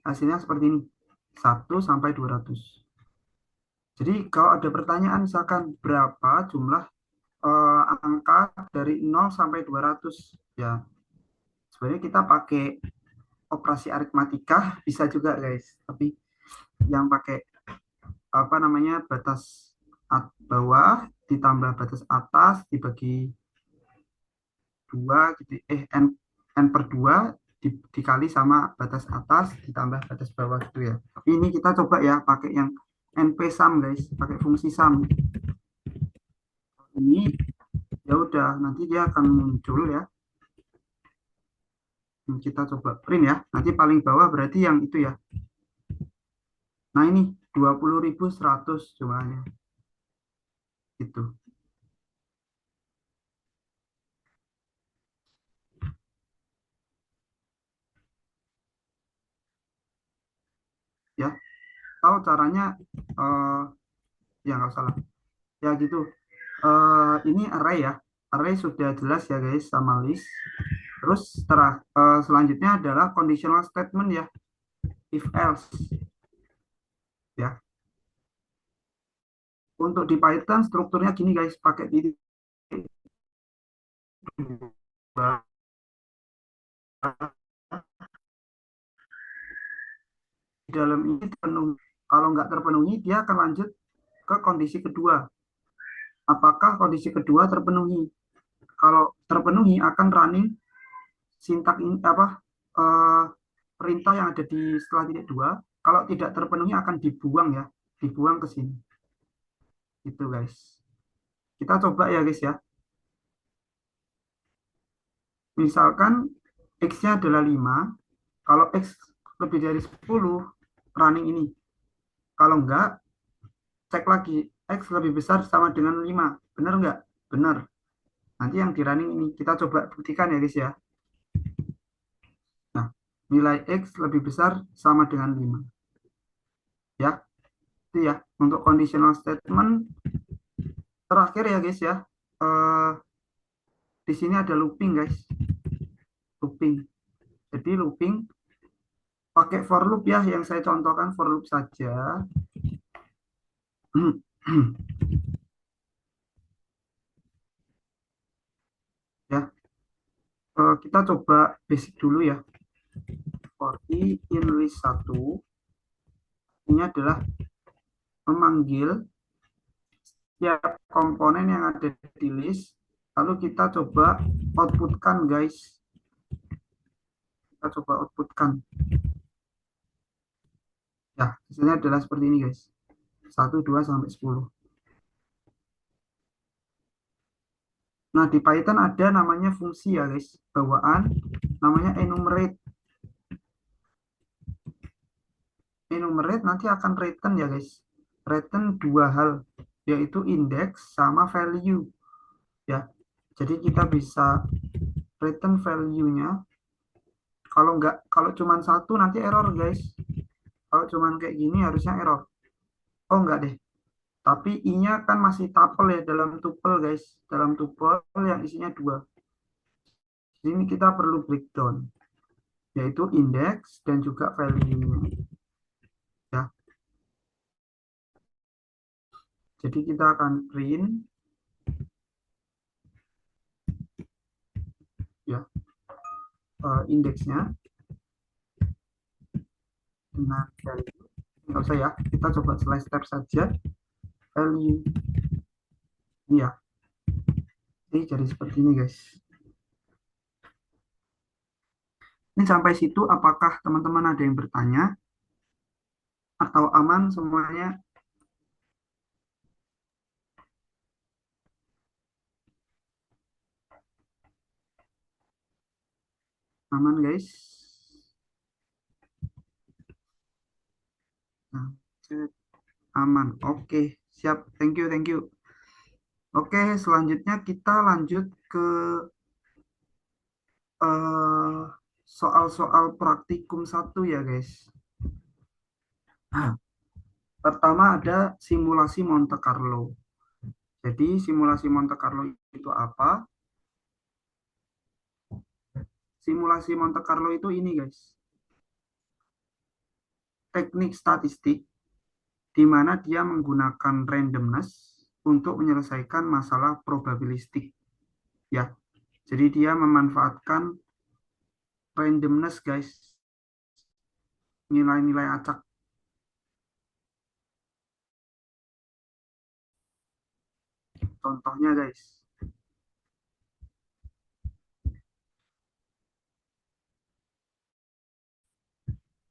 hasilnya seperti ini, 1 sampai 200. Jadi kalau ada pertanyaan misalkan berapa jumlah angka dari 0 sampai 200, ya sebenarnya kita pakai operasi aritmatika bisa juga guys, tapi yang pakai apa namanya batas bawah ditambah batas atas dibagi 2 gitu, n per 2 dikali sama batas atas ditambah batas bawah gitu ya. Tapi ini kita coba ya pakai yang NP sum guys, pakai fungsi sum. Ini ya udah nanti dia akan muncul ya. Kita coba print ya. Nanti paling bawah berarti yang itu ya. Nah, ini 20.100 jumlahnya. Gitu. Ya, tahu caranya ya nggak salah. Ya gitu. Ini array ya. Array sudah jelas ya guys sama list. Terus selanjutnya adalah conditional statement ya. If else. Ya. Untuk di Python strukturnya gini guys, pakai titik dua. Di dalam ini terpenuhi. Kalau nggak terpenuhi, dia akan lanjut ke kondisi kedua. Apakah kondisi kedua terpenuhi? Kalau terpenuhi akan running sintak ini apa perintah yang ada di setelah titik dua. Kalau tidak terpenuhi akan dibuang ya, dibuang ke sini. Itu guys. Kita coba ya guys ya. Misalkan X-nya adalah 5, kalau X lebih dari 10, running ini. Kalau enggak, cek lagi, X lebih besar sama dengan 5. Benar enggak? Benar. Nanti yang di running ini, kita coba buktikan ya guys ya. Nah, nilai X lebih besar sama dengan 5. Ya, itu ya. Untuk conditional statement, terakhir ya guys ya. Di sini ada looping guys. Looping. Jadi looping pakai for loop ya, yang saya contohkan for loop saja. Ya, kita coba basic dulu ya. For i in list 1 ini adalah memanggil setiap komponen yang ada di list, lalu kita coba outputkan guys. Kita coba outputkan. Ya, hasilnya adalah seperti ini guys. 1, 2, sampai 10. Nah, di Python ada namanya fungsi ya guys, bawaan namanya enumerate. Enumerate nanti akan return ya guys. Return dua hal, yaitu index sama value. Ya, jadi kita bisa return value-nya. Kalau cuma satu nanti error guys. Kalau cuma kayak gini harusnya error. Oh enggak deh. Tapi i-nya kan masih tuple ya dalam tuple guys. Dalam tuple yang isinya 2. Ini kita perlu breakdown, yaitu index dan juga value-nya. Ya. Jadi kita akan print ya indeksnya dengan value. Nggak usah ya, kita coba slice tab saja. Value ini ya. Ini jadi seperti ini guys. Ini sampai situ apakah teman-teman ada yang bertanya? Atau aman semuanya? Aman guys? Nah, aman. Oke, siap. Thank you, thank you. Oke, selanjutnya kita lanjut ke soal-soal praktikum 1 ya guys. Nah, pertama ada simulasi Monte Carlo. Jadi simulasi Monte Carlo itu apa? Simulasi Monte Carlo itu ini guys. teknik statistik di mana dia menggunakan randomness untuk menyelesaikan masalah probabilistik ya. Jadi dia memanfaatkan randomness guys, nilai-nilai acak. Contohnya guys,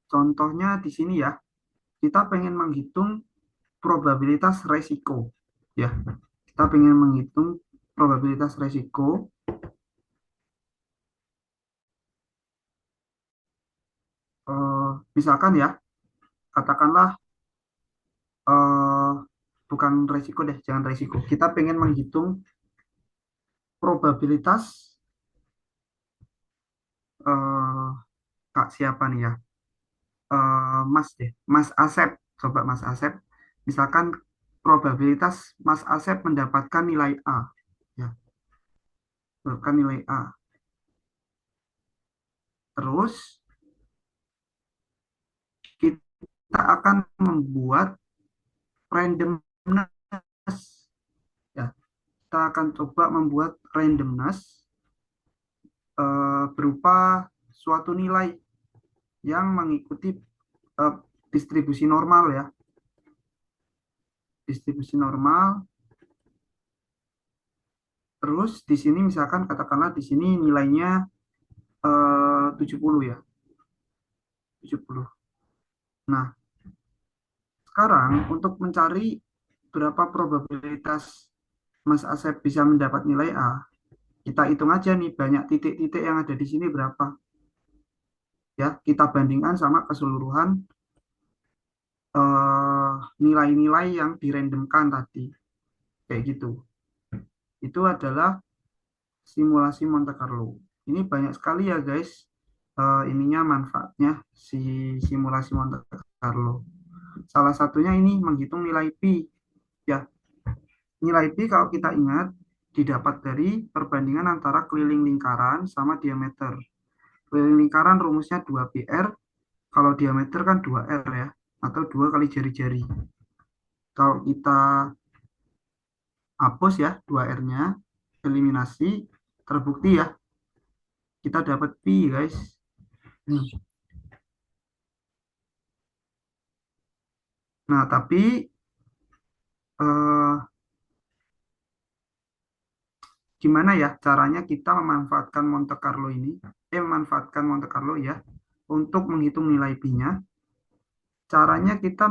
contohnya di sini ya, kita pengen menghitung probabilitas resiko ya. Kita pengen menghitung probabilitas resiko. Misalkan ya, katakanlah bukan resiko deh, jangan resiko. Kita pengen menghitung probabilitas eh, Kak siapa nih ya? Mas deh, Mas Asep. Coba Mas Asep. Misalkan probabilitas Mas Asep mendapatkan nilai A, ya, mendapatkan nilai A. Terus kita akan membuat randomness, ya. Kita akan coba membuat randomness berupa suatu nilai yang mengikuti eh, distribusi normal ya, distribusi normal. Terus di sini misalkan katakanlah di sini nilainya 70 ya, 70. Nah, sekarang untuk mencari berapa probabilitas Mas Asep bisa mendapat nilai A, kita hitung aja nih banyak titik-titik yang ada di sini berapa. Ya, kita bandingkan sama keseluruhan nilai-nilai yang dirandomkan tadi. Kayak gitu. Itu adalah simulasi Monte Carlo. Ini banyak sekali ya guys, ininya manfaatnya si simulasi Monte Carlo. Salah satunya ini menghitung nilai pi. Ya, nilai pi kalau kita ingat didapat dari perbandingan antara keliling lingkaran sama diameter. Keliling lingkaran rumusnya 2πr, kalau diameter kan 2r ya, atau 2 kali jari-jari. Kalau kita hapus ya 2r-nya, eliminasi, terbukti ya, kita dapat pi guys. Nah, tapi eh, gimana ya caranya kita memanfaatkan Monte Carlo ini, memanfaatkan Monte Carlo ya, untuk menghitung nilai pi-nya. Caranya kita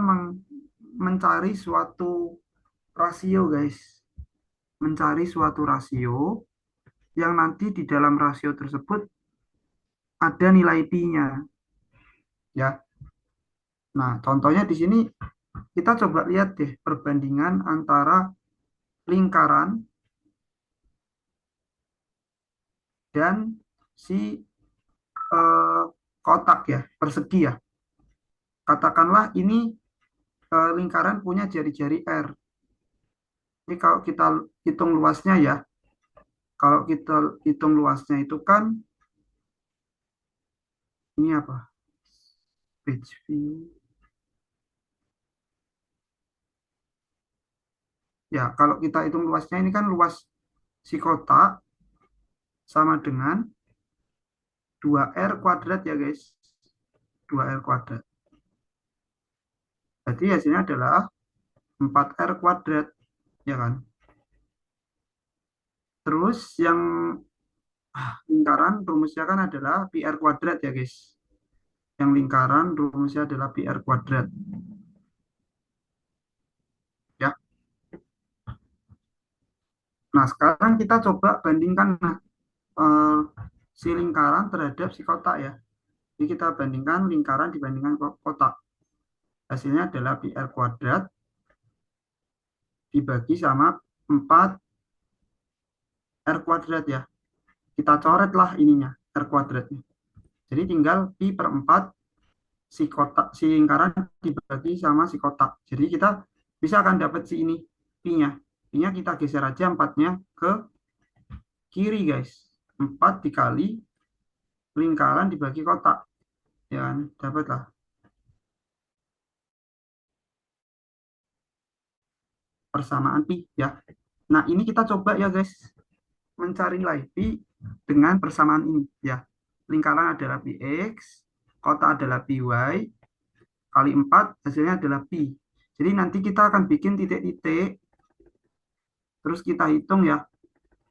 mencari suatu rasio guys, mencari suatu rasio yang nanti di dalam rasio tersebut ada nilai pi-nya ya. Nah, contohnya di sini kita coba lihat deh perbandingan antara lingkaran dan si eh, kotak ya, persegi ya. Katakanlah ini lingkaran punya jari-jari R. Ini kalau kita hitung luasnya ya, kalau kita hitung luasnya itu kan ini apa? Page view. Ya, kalau kita hitung luasnya ini kan luas si kotak sama dengan 2R kuadrat ya guys. 2R kuadrat. Jadi hasilnya adalah 4R kuadrat, ya kan? Terus yang lingkaran rumusnya kan adalah PR kuadrat ya guys. Yang lingkaran rumusnya adalah PR kuadrat. Ya. Nah, sekarang kita coba bandingkan eh, si lingkaran terhadap si kotak ya. Jadi kita bandingkan lingkaran dibandingkan kotak. Hasilnya adalah PR kuadrat dibagi sama 4 R kuadrat ya. Kita coretlah ininya, R kuadratnya. Jadi tinggal pi per 4 si kotak, si lingkaran dibagi sama si kotak. Jadi kita bisa akan dapat si ini, pi-nya. Pi-nya kita geser aja 4-nya ke kiri guys. 4 dikali lingkaran dibagi kotak. Ya kan, dapatlah. persamaan pi ya. Nah, ini kita coba ya guys, mencari nilai pi dengan persamaan ini ya. Lingkaran adalah pi x, kota adalah pi y, kali 4 hasilnya adalah pi. Jadi nanti kita akan bikin titik-titik, terus kita hitung ya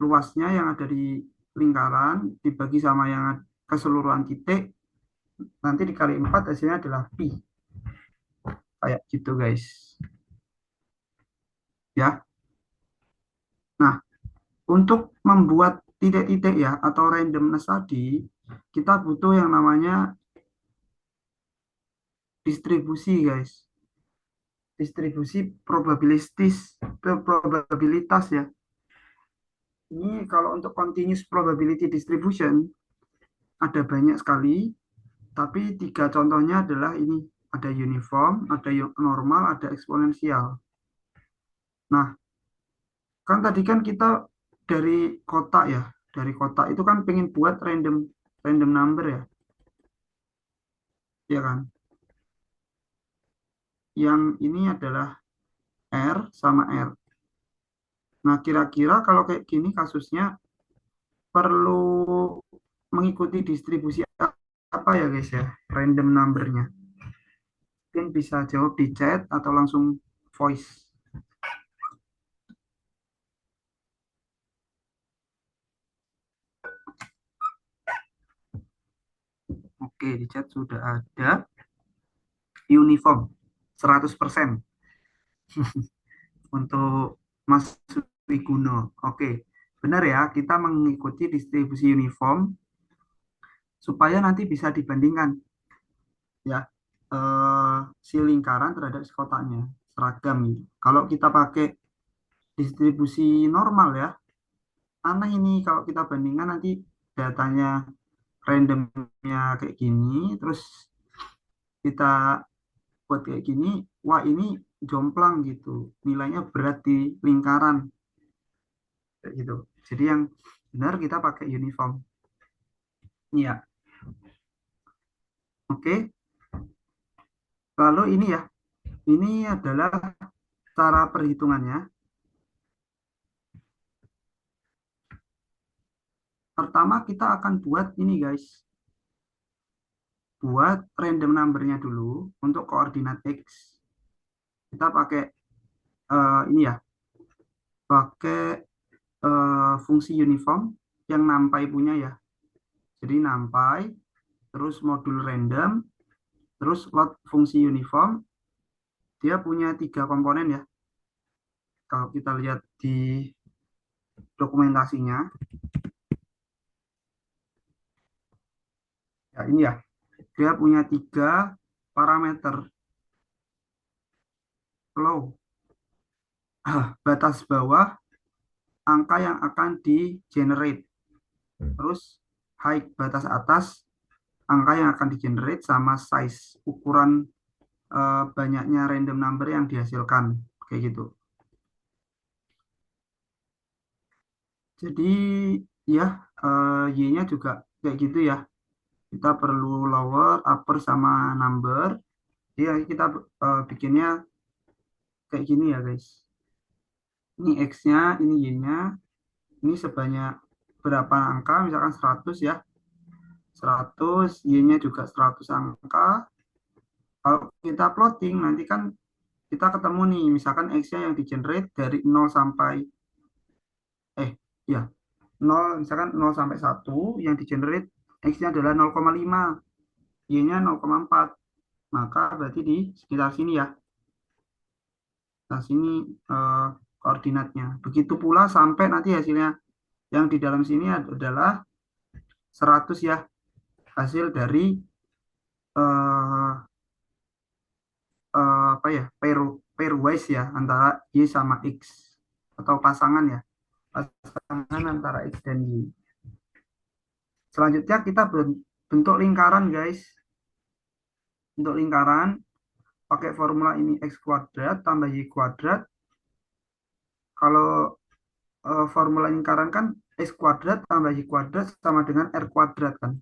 luasnya yang ada di lingkaran dibagi sama yang keseluruhan titik, nanti dikali 4 hasilnya adalah pi. Kayak gitu guys. Ya. Nah, untuk membuat titik-titik ya atau randomness tadi, kita butuh yang namanya distribusi guys. Distribusi probabilitas ya. Ini kalau untuk continuous probability distribution ada banyak sekali, tapi tiga contohnya adalah ini, ada uniform, ada normal, ada eksponensial. Nah, kan tadi kan kita dari kotak ya, dari kotak itu kan pengen buat random random number ya, ya kan? Yang ini adalah R sama R. Nah, kira-kira kalau kayak gini kasusnya perlu mengikuti distribusi apa ya guys ya, random numbernya. Mungkin bisa jawab di chat atau langsung voice. Oke, di chat sudah ada. Uniform 100% untuk Mas Wiguno. Oke, benar ya, kita mengikuti distribusi uniform supaya nanti bisa dibandingkan ya, si lingkaran terhadap si kotaknya seragam gitu. Kalau kita pakai distribusi normal ya, aneh ini kalau kita bandingkan nanti datanya randomnya kayak gini, terus kita buat kayak gini, wah ini jomplang gitu, nilainya berat di lingkaran kayak gitu. Jadi yang benar kita pakai uniform. Iya, oke. Lalu ini ya, ini adalah cara perhitungannya. Pertama kita akan buat ini guys, buat random numbernya dulu untuk koordinat x. Kita pakai ini ya, pakai fungsi uniform yang nampai punya ya. Jadi nampai, terus modul random, terus load fungsi uniform, dia punya tiga komponen ya. Kalau kita lihat di dokumentasinya, ya ini ya, dia punya tiga parameter. Low, batas bawah, angka yang akan di generate. Terus high, batas atas, angka yang akan di generate, sama size, ukuran banyaknya random number yang dihasilkan. Kayak gitu. Jadi ya, Y-nya juga kayak gitu ya. Kita perlu lower, upper, sama number. Jadi kita bikinnya kayak gini ya guys. Ini X-nya, ini Y-nya. Ini sebanyak berapa angka, misalkan 100 ya. 100, Y-nya juga 100 angka. Kalau kita plotting, nanti kan kita ketemu nih, misalkan X-nya yang di generate dari 0 sampai, ya, 0, misalkan 0 sampai 1, yang di generate X-nya adalah 0,5, Y-nya 0,4. Maka berarti di sekitar sini ya. Nah, sini eh, koordinatnya. Begitu pula sampai nanti hasilnya yang di dalam sini adalah 100 ya. Hasil dari eh, apa ya, pairwise ya, antara Y sama X, atau pasangan ya, pasangan antara X dan Y. Selanjutnya kita bentuk lingkaran guys. Untuk lingkaran pakai formula ini, X kuadrat tambah Y kuadrat. Kalau formula lingkaran kan X kuadrat tambah Y kuadrat sama dengan R kuadrat kan.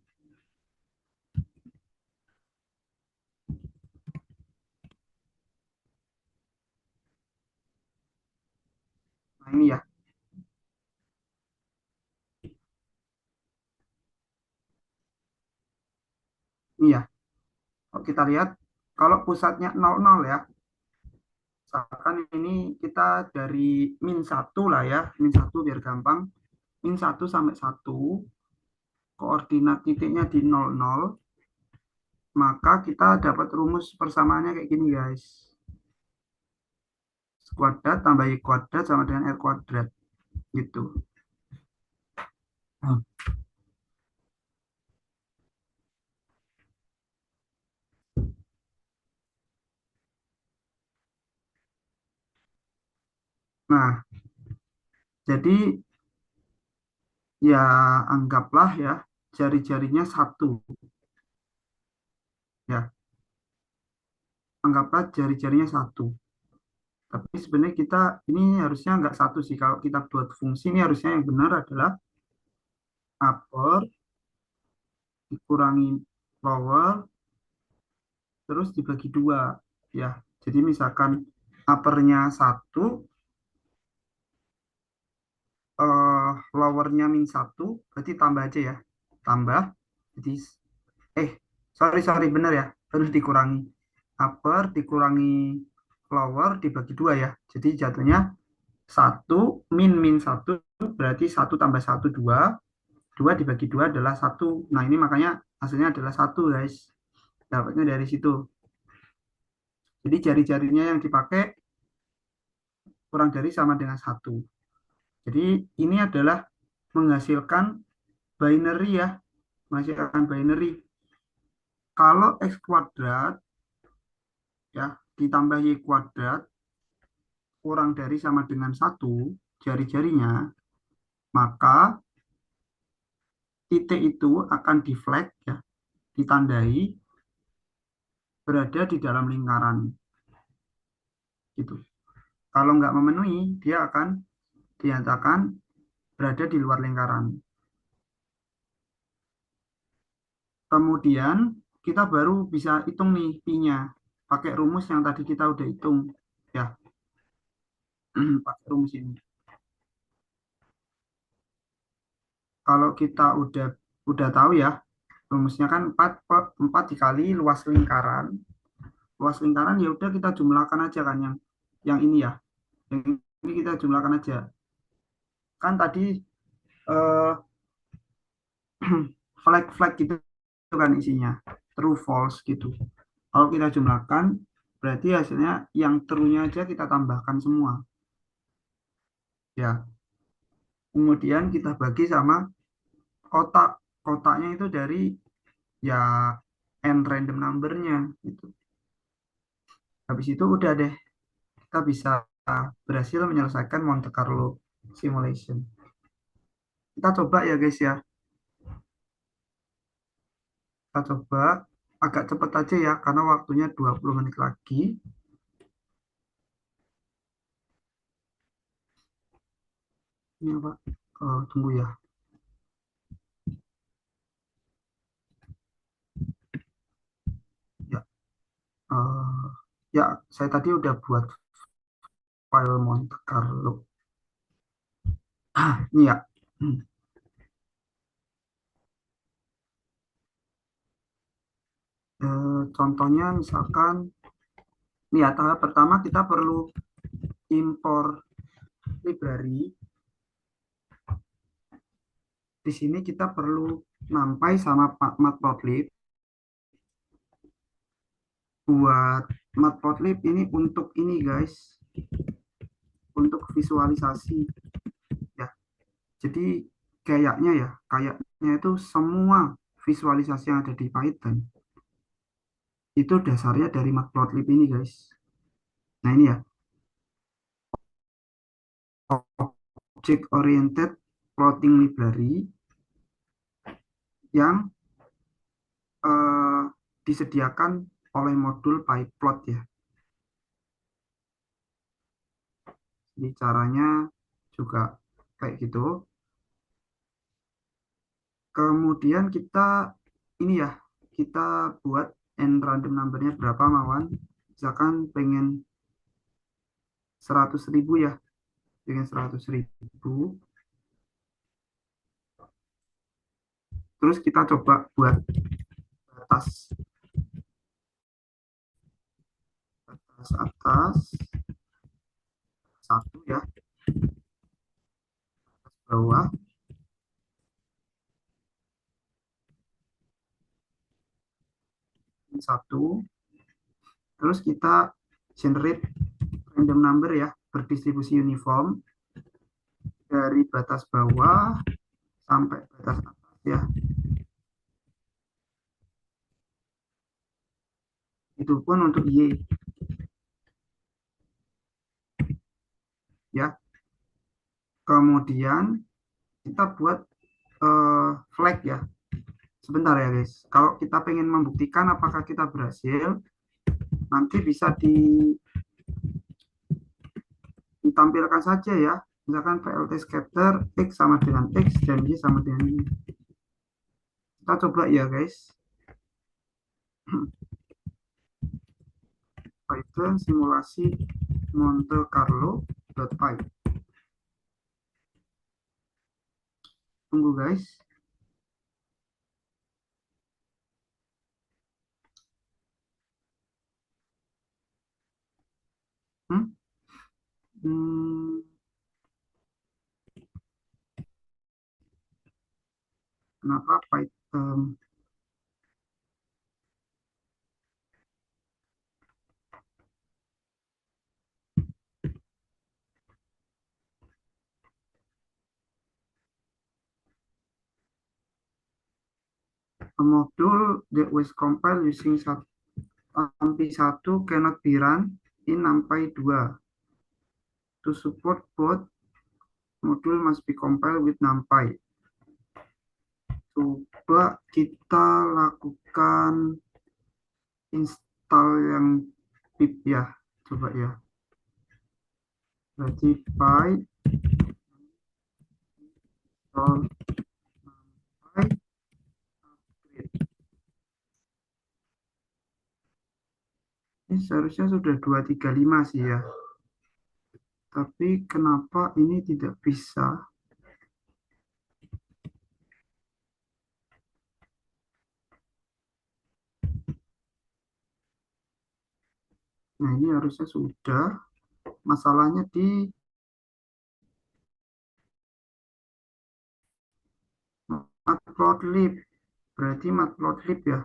ini ya. Ini ya. Kalau kita lihat, kalau pusatnya 00 ya, misalkan ini kita dari -1 lah ya, -1 biar gampang. -1 sampai 1, koordinat titiknya di 00, maka kita dapat rumus persamaannya kayak gini guys. X kuadrat tambah Y kuadrat sama dengan R kuadrat. Gitu. Nah, jadi ya anggaplah ya jari-jarinya 1. Ya, anggaplah jari-jarinya 1. Tapi sebenarnya kita ini harusnya nggak 1 sih. Kalau kita buat fungsi ini harusnya yang benar adalah upper dikurangi lower terus dibagi 2 ya. Jadi misalkan uppernya 1, lowernya -1, berarti tambah aja ya. Tambah. Jadi eh sorry sorry benar ya. Terus dikurangi upper dikurangi lower dibagi 2 ya. Jadi jatuhnya 1 min 1 berarti 1 tambah 1 2. 2 dibagi 2 adalah 1. Nah, ini makanya hasilnya adalah 1, guys. Dapatnya dari situ. Jadi jari-jarinya yang dipakai kurang dari sama dengan 1. Jadi ini adalah menghasilkan binary ya. Menghasilkan binary. Kalau X kuadrat ya ditambah Y kuadrat kurang dari sama dengan 1 jari-jarinya, maka titik itu akan di flag ya, ditandai berada di dalam lingkaran gitu. Kalau nggak memenuhi, dia akan dinyatakan berada di luar lingkaran. Kemudian kita baru bisa hitung nih pi-nya pakai rumus yang tadi kita udah hitung ya. Pakai rumus ini. Kalau kita udah tahu ya, rumusnya kan 4 dikali luas lingkaran. Luas lingkaran ya udah kita jumlahkan aja kan yang ini ya. Yang ini kita jumlahkan aja. Kan tadi eh, flag-flag gitu kan isinya. True false gitu. Kalau kita jumlahkan berarti hasilnya yang true-nya aja kita tambahkan semua. Ya. Kemudian kita bagi sama kotak. Kotaknya itu dari ya n random number-nya gitu. Habis itu udah deh kita bisa berhasil menyelesaikan Monte Carlo simulation. Kita coba ya guys ya. Kita coba agak cepat aja ya karena waktunya 20 menit lagi. Ini apa? Tunggu ya. Ya, ya saya tadi udah buat file Monte Carlo. Ini ya. Contohnya misalkan ini ya, tahap pertama kita perlu impor library. Di sini kita perlu nampai sama matplotlib. Buat matplotlib ini untuk ini guys, untuk visualisasi ya. Jadi kayaknya itu semua visualisasi yang ada di Python itu dasarnya dari matplotlib ini guys. Nah ini ya, object oriented plotting library yang eh, disediakan oleh modul PyPlot ya. Jadi caranya juga kayak gitu. Kemudian kita ini ya, kita buat n random numbernya berapa Mawan. Misalkan pengen 100.000 ya. dengan 100.000. Terus kita coba buat batas atas satu ya, bawah satu. Terus kita generate random number ya, berdistribusi uniform dari batas bawah sampai batas atas ya. Itu pun untuk Y ya. Kemudian kita buat flag ya. Sebentar ya guys. Kalau kita pengen membuktikan apakah kita berhasil, nanti bisa ditampilkan saja ya. Misalkan PLT scatter X sama dengan X dan Y sama dengan Y. Kita coba ya guys. Python simulasi Monte Carlo.py. Tunggu guys. Hmm? Hmm, kenapa Python a module that was compiled using NumPy 1 cannot be run in NumPy 2. To support both, module must be compiled with NumPy. Coba kita lakukan install yang pip ya. Coba ya. Berarti py install NumPy upgrade. Ini seharusnya sudah 235 sih ya. Tapi kenapa ini tidak bisa? Nah, ini harusnya sudah. Masalahnya di matplotlib. Berarti matplotlib ya.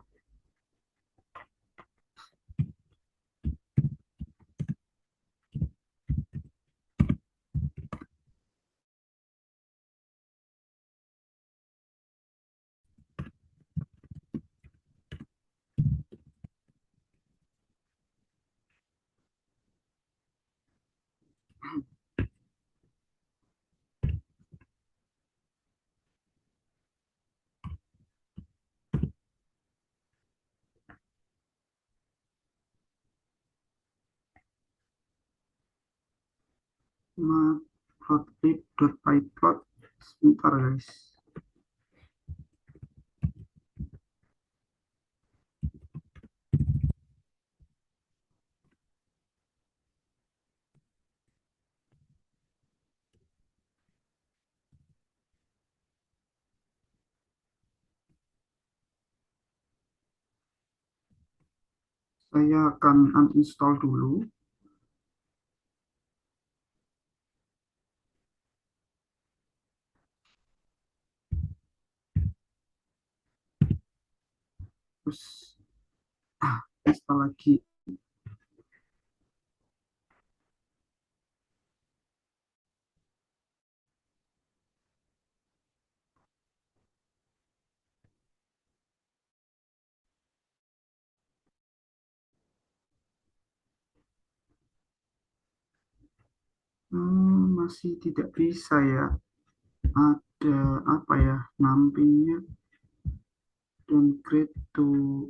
Matplotlib.pyplot. Sebentar guys. Saya akan uninstall dulu. Terus install lagi. Masih tidak bisa ya. Ada apa ya? Nampinya downgrade to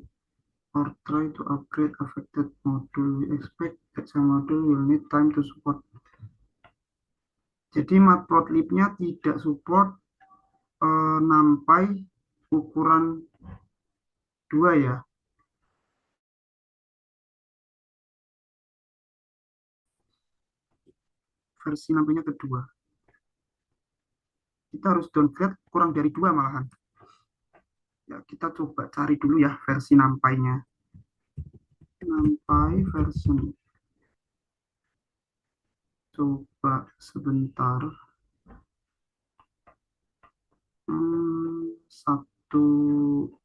or try to upgrade affected module. We expect that some module will need time to support. Jadi matplotlib-nya tidak support NumPy ukuran 2 ya. versi nampainya kedua. Kita harus downgrade kurang dari 2 malahan. Ya, kita coba cari dulu ya versi nampainya. Nampai version. Coba sebentar. Satu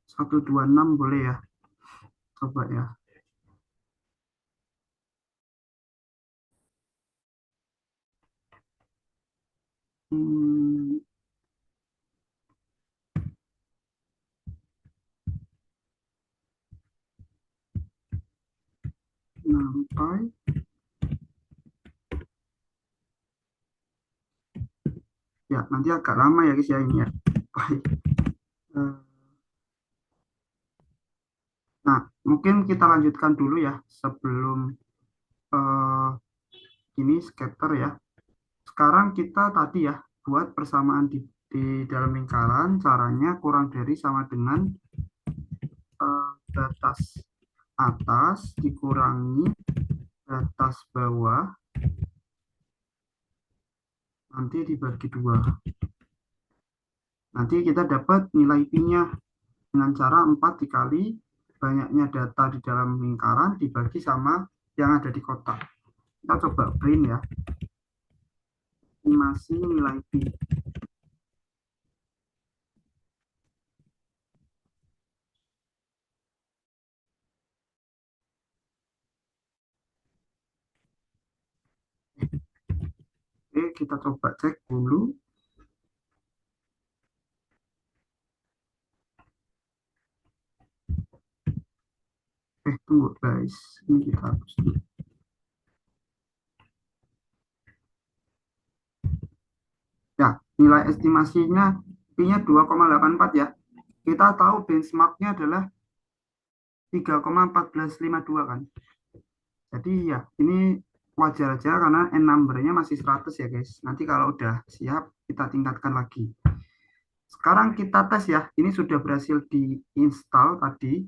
126 boleh ya? Coba ya. Hmm, Nampai. Ya, nanti agak lama ya guys ya ini ya. Baik. Eh, Nah, mungkin kita lanjutkan dulu ya sebelum eh, ini scatter ya. Sekarang kita tadi ya buat persamaan di dalam lingkaran, caranya kurang dari sama dengan batas atas dikurangi batas bawah nanti dibagi 2. Nanti kita dapat nilai pi-nya dengan cara 4 dikali banyaknya data di dalam lingkaran dibagi sama yang ada di kotak. Kita coba print ya. Estimasi nilai pi. Oke, kita coba cek dulu. Tunggu guys. Ini kita hapus dulu. Ya, nilai estimasinya pi-nya 2,84 ya. Kita tahu benchmark-nya adalah 3,1452 kan. Jadi ya, ini wajar aja karena n number-nya masih 100 ya guys. Nanti kalau udah siap, kita tingkatkan lagi. Sekarang kita tes ya. Ini sudah berhasil diinstal tadi.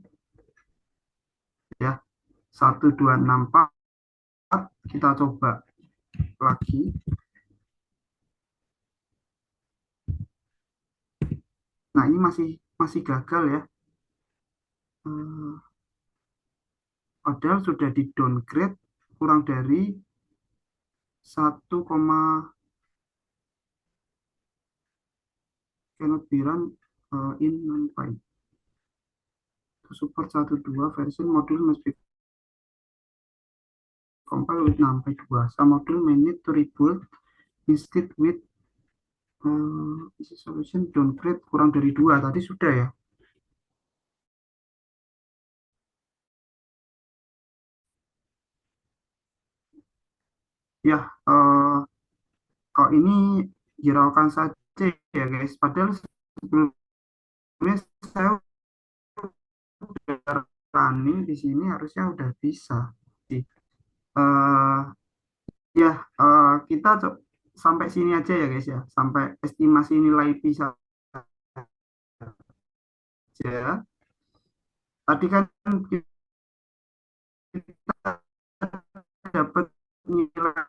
Ya, 1264. Kita coba lagi. Nah, ini masih gagal ya. Padahal sudah di downgrade kurang dari 1, cannot be run in NumPy. Support 1.2 version module must be compiled with NumPy 2. Some module may need to reboot instead with solution downgrade kurang dari 2. Tadi sudah ya. Ya, kok ini hiraukan saja ya guys. Padahal sebelumnya saya udah running di sini harusnya udah bisa. Uh, ya, kita sampai sini aja ya guys ya. Sampai estimasi nilai pi saja. Tadi kan kita dapat nilainya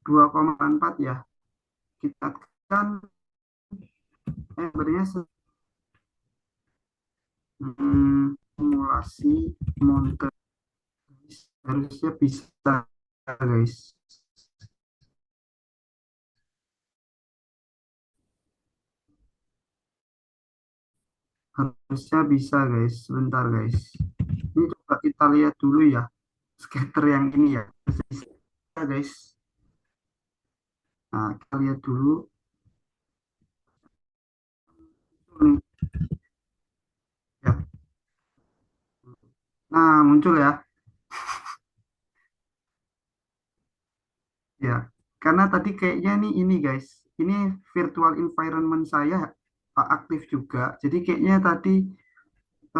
2,4 ya. Kita kan sebenarnya simulasi monter harusnya bisa guys. Harusnya bisa guys. Sebentar guys. Ini coba kita lihat dulu ya. Scatter yang ini ya. Bisa guys. Nah, kita lihat dulu. Ya. Nah, muncul ya. Ya, karena tadi kayaknya nih ini guys, ini virtual environment saya aktif juga. Jadi kayaknya tadi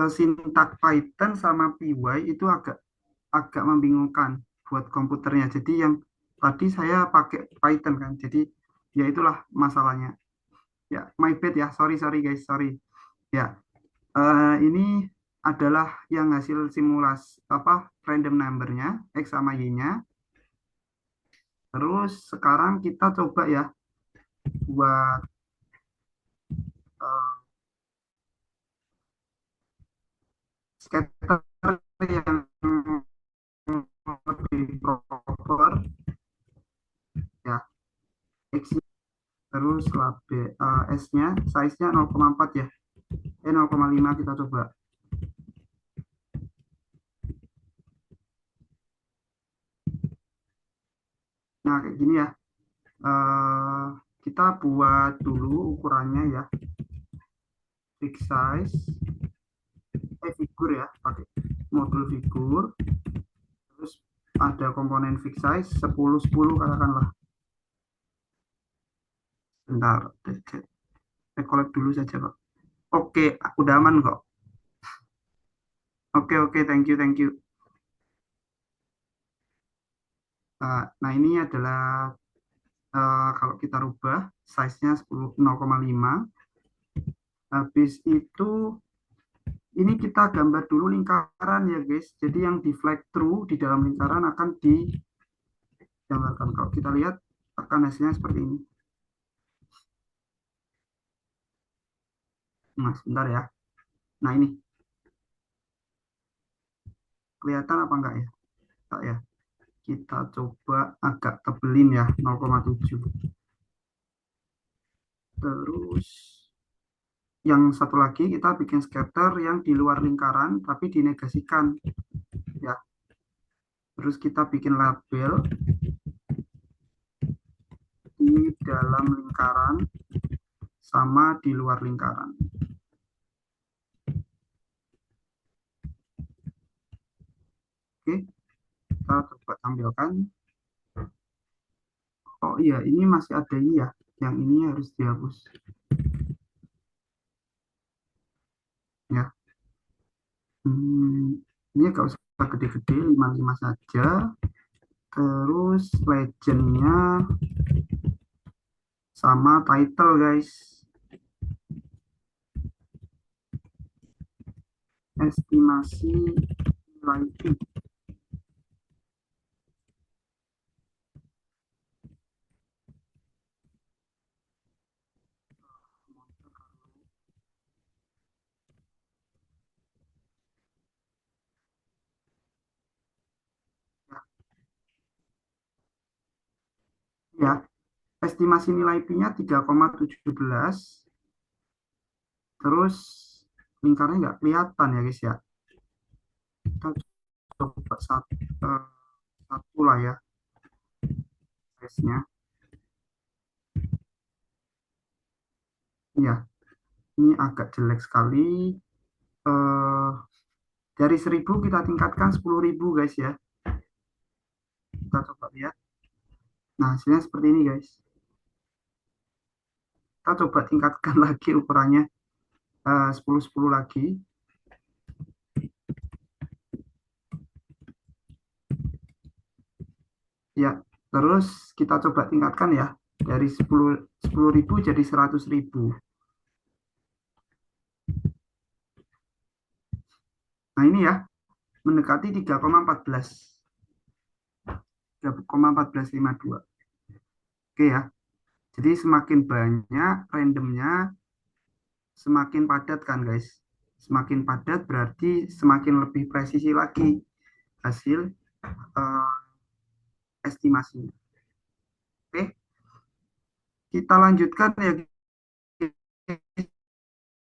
sintak Python sama py itu agak agak membingungkan buat komputernya. Jadi yang tadi saya pakai Python kan. Jadi ya itulah masalahnya. Ya, my bad ya. Sorry sorry guys, sorry. Ya, ini adalah yang hasil simulasi apa random numbernya x sama y-nya. Terus sekarang kita coba ya buat eh, scatter yang lebih proper ya. X terus S-nya size-nya 0,4 ya. 0,5 kita coba. Nah, kayak gini ya. Eh, kita buat dulu ukurannya ya. Fix size, figur ya, pakai modul figur. Terus ada komponen fix size 10 10 katakanlah. Bentar, collect dulu saja kok. Oke, udah aman kok. Oke, oke, thank you, thank you. Nah, ini adalah kalau kita rubah size-nya 0,5. Habis itu ini kita gambar dulu lingkaran ya guys. Jadi yang di flag through di dalam lingkaran akan digambarkan. Kalau kita lihat akan hasilnya seperti ini. Nah, sebentar ya. Nah, ini kelihatan apa enggak ya? Enggak ya. Kita coba agak tebelin ya, 0,7. Terus yang satu lagi kita bikin scatter yang di luar lingkaran tapi dinegasikan ya. Terus kita bikin label di dalam lingkaran sama di luar lingkaran. Oke, kita coba tampilkan. Oh iya, ini masih ada ini ya. Yang ini harus dihapus. Ya. Ini gak usah gede-gede, 55 saja. Terus legendnya sama title guys. Estimasi nilai P. Ya, estimasi nilai P-nya 3,17. Terus lingkarnya nggak kelihatan ya guys ya. Kita coba satu lah ya size-nya. Ya, ini agak jelek sekali. Eh, dari 1.000 kita tingkatkan 10.000 guys ya. Kita coba lihat. Nah, hasilnya seperti ini guys. Kita coba tingkatkan lagi ukurannya 10 10 lagi. Ya, terus kita coba tingkatkan ya dari 10.000 jadi 100.000. Nah, ini ya mendekati 3,14. 3,1452. Oke ya. Jadi semakin banyak randomnya, semakin padat kan guys. Semakin padat berarti semakin lebih presisi lagi hasil eh, estimasi. Oke, kita lanjutkan ya guys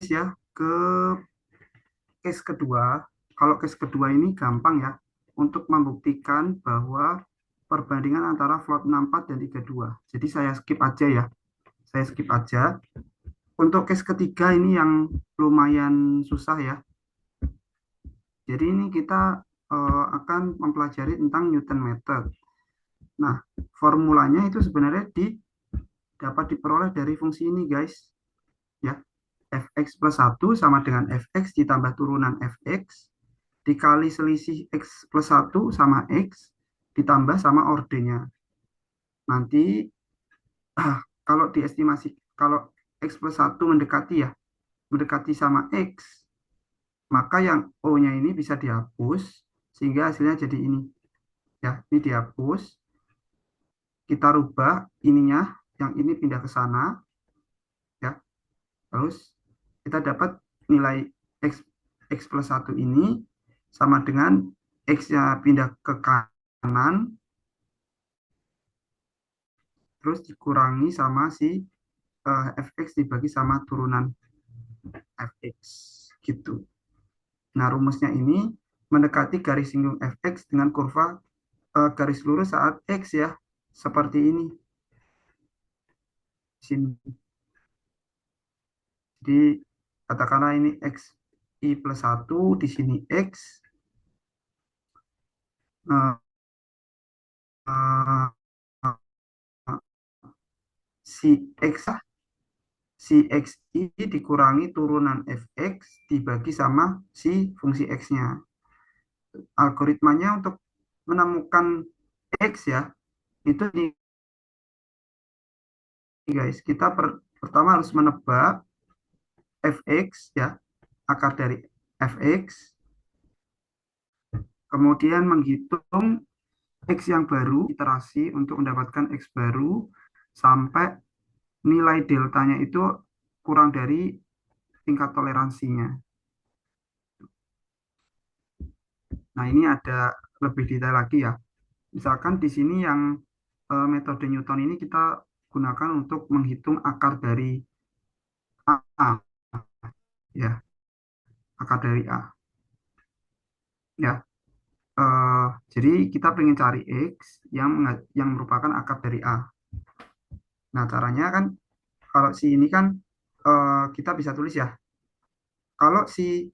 ya ke case kedua. Kalau case kedua ini gampang ya untuk membuktikan bahwa perbandingan antara float 64 dan 32. Jadi saya skip aja ya. Saya skip aja. Untuk case ketiga ini yang lumayan susah ya. Jadi ini kita akan mempelajari tentang Newton method. Nah, formulanya itu sebenarnya dapat diperoleh dari fungsi ini guys. Ya, fx plus 1 sama dengan fx ditambah turunan fx dikali selisih x plus 1 sama x ditambah sama ordernya. Nanti kalau diestimasi, kalau x plus 1 mendekati sama x, maka yang O-nya ini bisa dihapus, sehingga hasilnya jadi ini. Ya, ini dihapus. kita rubah ininya, yang ini pindah ke sana, ya. Terus kita dapat nilai X, X plus 1 ini sama dengan X-nya pindah ke kanan, terus dikurangi sama si fx dibagi sama turunan fx, gitu. Nah, rumusnya ini mendekati garis singgung fx dengan kurva garis lurus saat x, ya. Seperti ini. Di sini. Jadi, katakanlah ini x i plus 1, di sini x. eh, eh, si x si xi dikurangi turunan fx dibagi sama si fungsi x-nya. Algoritmanya untuk menemukan x, ya, itu nih guys, kita pertama harus menebak fx, ya, akar dari fx, kemudian menghitung x yang baru, iterasi untuk mendapatkan x baru sampai nilai deltanya itu kurang dari tingkat toleransinya. Nah, ini ada lebih detail lagi, ya. Misalkan di sini yang metode Newton ini kita gunakan untuk menghitung akar dari A, ya, akar dari A. Ya, jadi kita pengen cari X yang merupakan akar dari A. Nah, caranya kan, kalau si ini kan kita bisa tulis, ya. Kalau si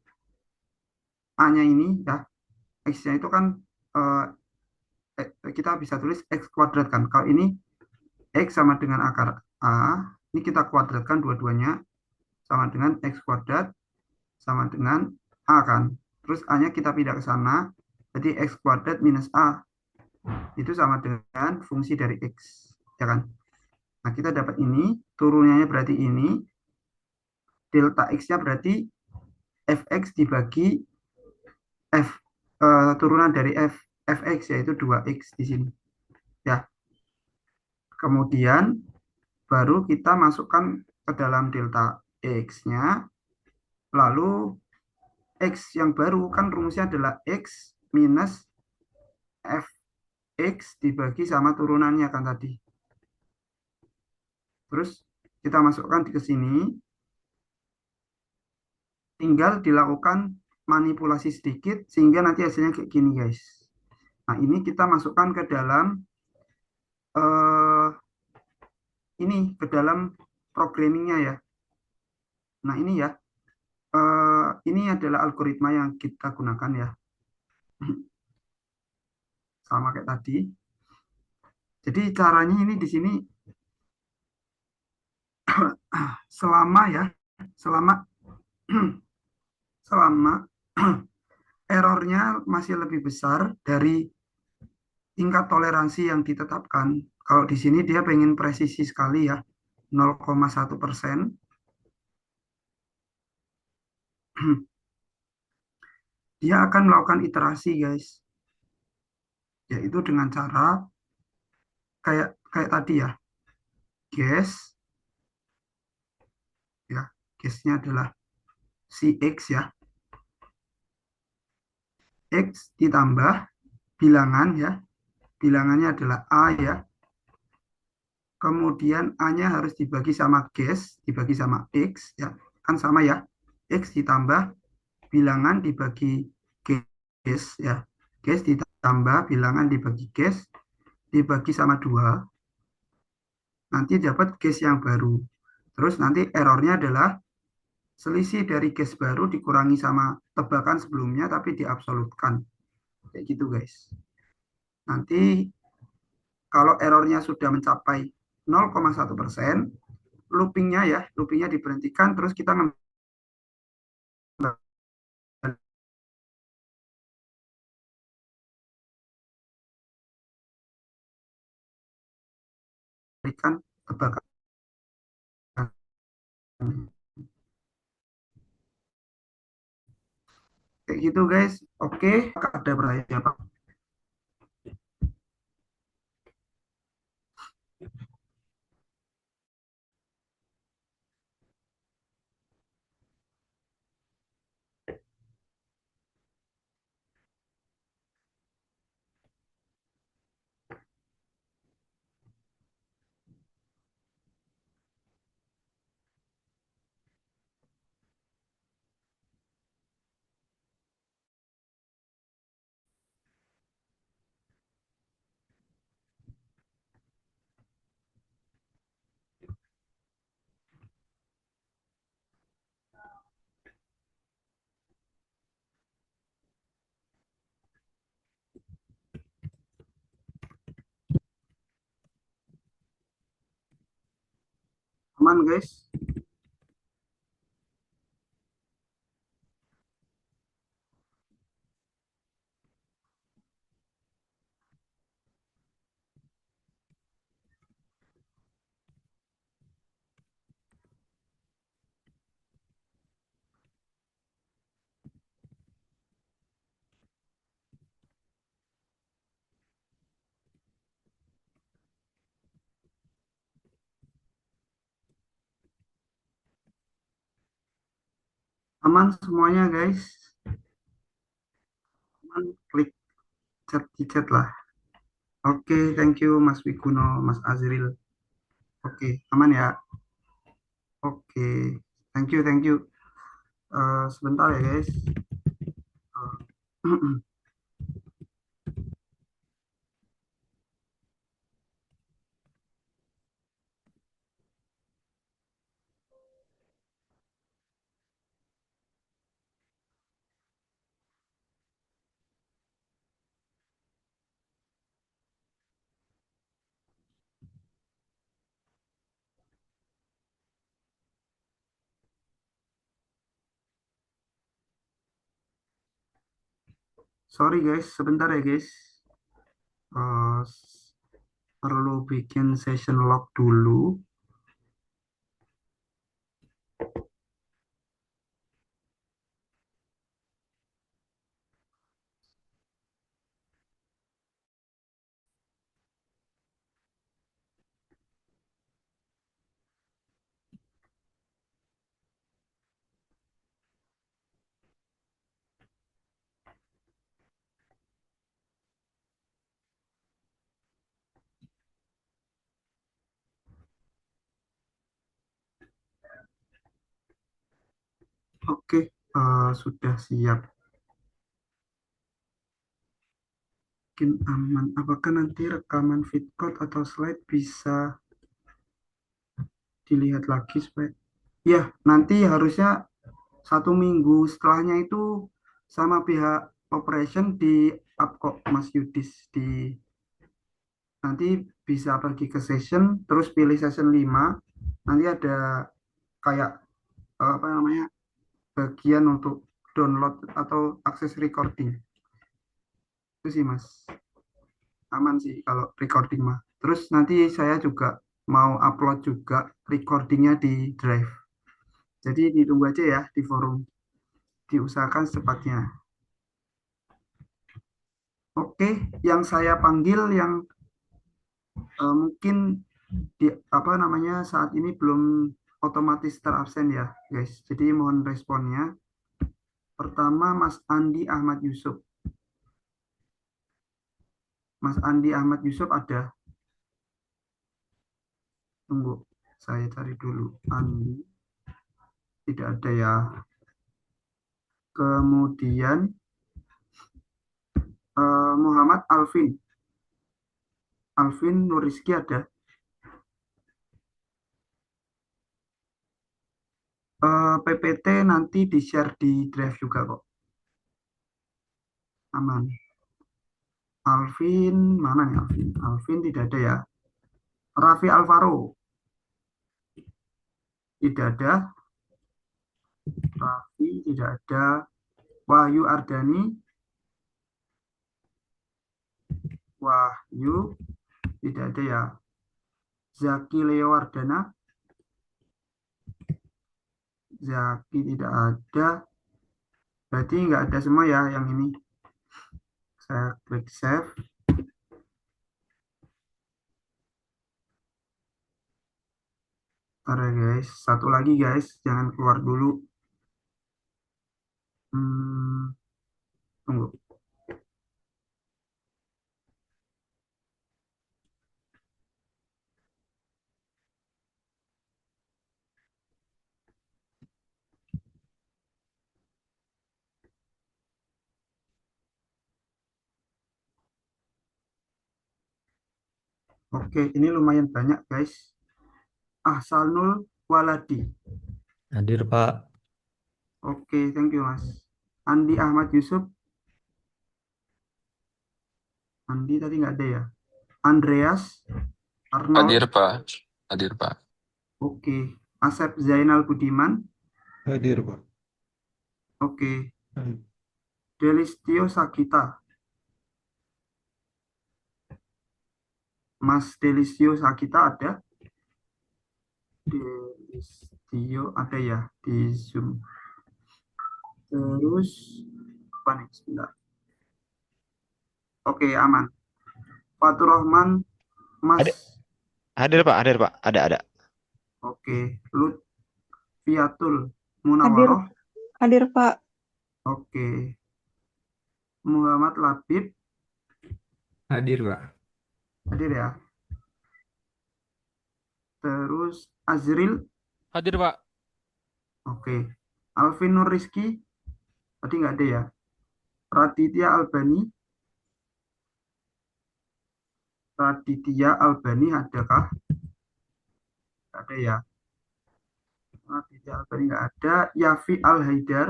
A-nya ini, ya, X-nya itu kan eh, kita bisa tulis X kuadrat kan. Kalau ini X sama dengan akar A, ini kita kuadratkan dua-duanya sama dengan X kuadrat sama dengan A kan. Terus A-nya kita pindah ke sana, jadi X kuadrat minus A itu sama dengan fungsi dari X, ya kan. Nah, kita dapat ini, turunannya berarti ini, delta X-nya berarti fx dibagi f, turunan dari fx, yaitu 2x di sini, ya. Kemudian baru kita masukkan ke dalam delta X-nya, lalu X yang baru kan rumusnya adalah X minus fx dibagi sama turunannya kan tadi. Terus kita masukkan ke sini, tinggal dilakukan manipulasi sedikit sehingga nanti hasilnya kayak gini, guys. Nah, ini kita masukkan ke dalam eh, ke dalam programmingnya, ya. Nah, ini, ya, ini adalah algoritma yang kita gunakan, ya. Sama kayak tadi. Jadi caranya ini di sini selama, ya, selama selama errornya masih lebih besar dari tingkat toleransi yang ditetapkan. Kalau di sini dia pengen presisi sekali, ya, 0,1%. Dia akan melakukan iterasi, guys, yaitu dengan cara kayak kayak tadi, ya, guess, ya, guessnya adalah si x, ya, x ditambah bilangan, ya, bilangannya adalah a, ya, kemudian a-nya harus dibagi sama guess dibagi sama x, ya, kan sama, ya, x ditambah bilangan dibagi guess, ya, guess ditambah bilangan dibagi guess dibagi sama 2, nanti dapat guess yang baru. Terus nanti errornya adalah selisih dari guess baru dikurangi sama tebakan sebelumnya tapi diabsolutkan. Kayak gitu, guys. Nanti kalau errornya sudah mencapai 0,1%, loopingnya diberhentikan, terus kita memberikan tebakan. Kayak gitu, guys. Oke, ada pertanyaan, Pak? Aman, guys? Aman semuanya, guys? Aman, klik chat di chat lah. Oke, thank you Mas Wiguno, Mas Azril. Oke, aman ya? Oke, thank you, thank you. Sebentar ya, guys. Sorry guys, sebentar ya guys. Eh, perlu bikin session log dulu. Oke, sudah siap. Mungkin aman. Apakah nanti rekaman feedcode atau slide bisa dilihat lagi supaya? Ya, nanti harusnya 1 minggu setelahnya itu sama pihak operation di up kok Mas Yudis di nanti bisa pergi ke session terus pilih session 5 nanti ada kayak apa namanya bagian untuk download atau akses recording itu sih Mas aman sih kalau recording mah terus nanti saya juga mau upload juga recordingnya di Drive jadi ditunggu aja ya di forum diusahakan secepatnya. Oke, yang saya panggil yang mungkin di apa namanya saat ini belum otomatis terabsen ya, guys. Jadi mohon responnya. Pertama Mas Andi Ahmad Yusuf. Mas Andi Ahmad Yusuf ada. Tunggu, saya cari dulu. Andi tidak ada ya. Kemudian Muhammad Alvin. Alvin Nuriski ada. PPT nanti di-share di Drive juga kok. Aman. Alvin, mana nih Alvin? Alvin tidak ada ya. Raffi Alvaro, tidak ada. Raffi tidak ada. Wahyu Ardani, Wahyu tidak ada ya. Zaki Leowardana, Zaki tidak ada. Berarti nggak ada semua ya yang ini. Saya klik save. Ntar ya guys, satu lagi guys, jangan keluar dulu. Tunggu. Oke, ini lumayan banyak guys. Ahsanul Waladi. Hadir, Pak. Oke, thank you mas. Andi Ahmad Yusuf. Andi tadi nggak ada ya. Andreas Arnold. Hadir, Pak. Hadir, Pak. Oke. Asep Zainal Budiman. Hadir, Pak. Oke. Hadir. Delistio Sagita. Mas Delistio Sagita ada? Delistio ada ya di Zoom. Terus apa nih? Sebentar. Oke, aman. Fatur Rahman, Mas. Hadir Pak, ada. Oke. Lutfiatul Hadir, Munawaroh. hadir Pak. Oke. Muhammad Labib. Hadir, Pak. Hadir ya. Terus Azril. Hadir, Pak. Oke. Alvin Nur Rizky. Tadi nggak ada ya. Raditya Albani. Raditya Albani adakah? Nggak ada ya. Raditya Albani nggak ada. Yafi Al-Haidar.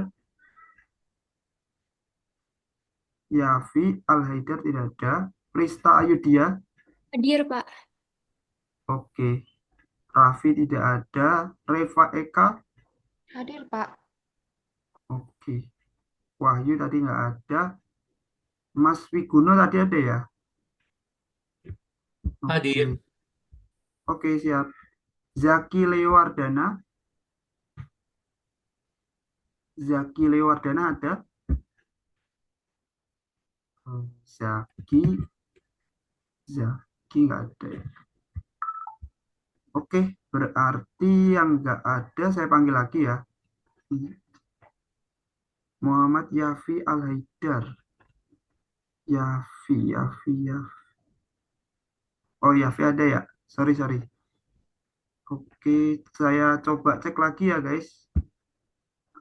Yafi Al-Haidar tidak ada. Prista Ayudhya. Hadir, Pak. Oke. Raffi tidak ada. Reva Eka. Hadir, Pak. Oke. Wahyu tadi nggak ada. Mas Wiguno tadi ada ya? Oke. Hadir. Oke, siap. Zaki Leowardana. Zaki Leowardana ada? Zaki nggak ada ya. Oke, berarti yang nggak ada saya panggil lagi ya. Muhammad Yafi Al-Haidar. Yafi. Oh, Yafi ada ya? Sorry. Oke, saya coba cek lagi ya guys.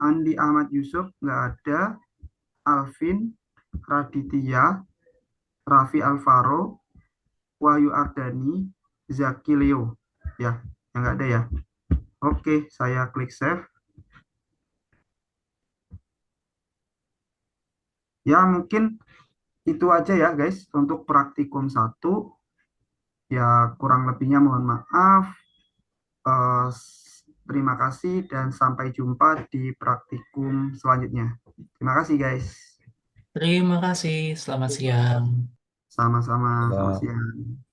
Andi Ahmad Yusuf nggak ada. Alvin, Raditya, Raffi Alvaro, Wahyu Ardani, Zaki Leo. Ya, yang nggak ada ya. Oke, saya klik save. Ya, mungkin itu aja ya guys untuk praktikum 1. Ya, kurang lebihnya mohon maaf. Terima kasih dan sampai jumpa di praktikum selanjutnya. Terima kasih guys. Terima kasih, selamat siang. Sama-sama, Ya. selamat siang.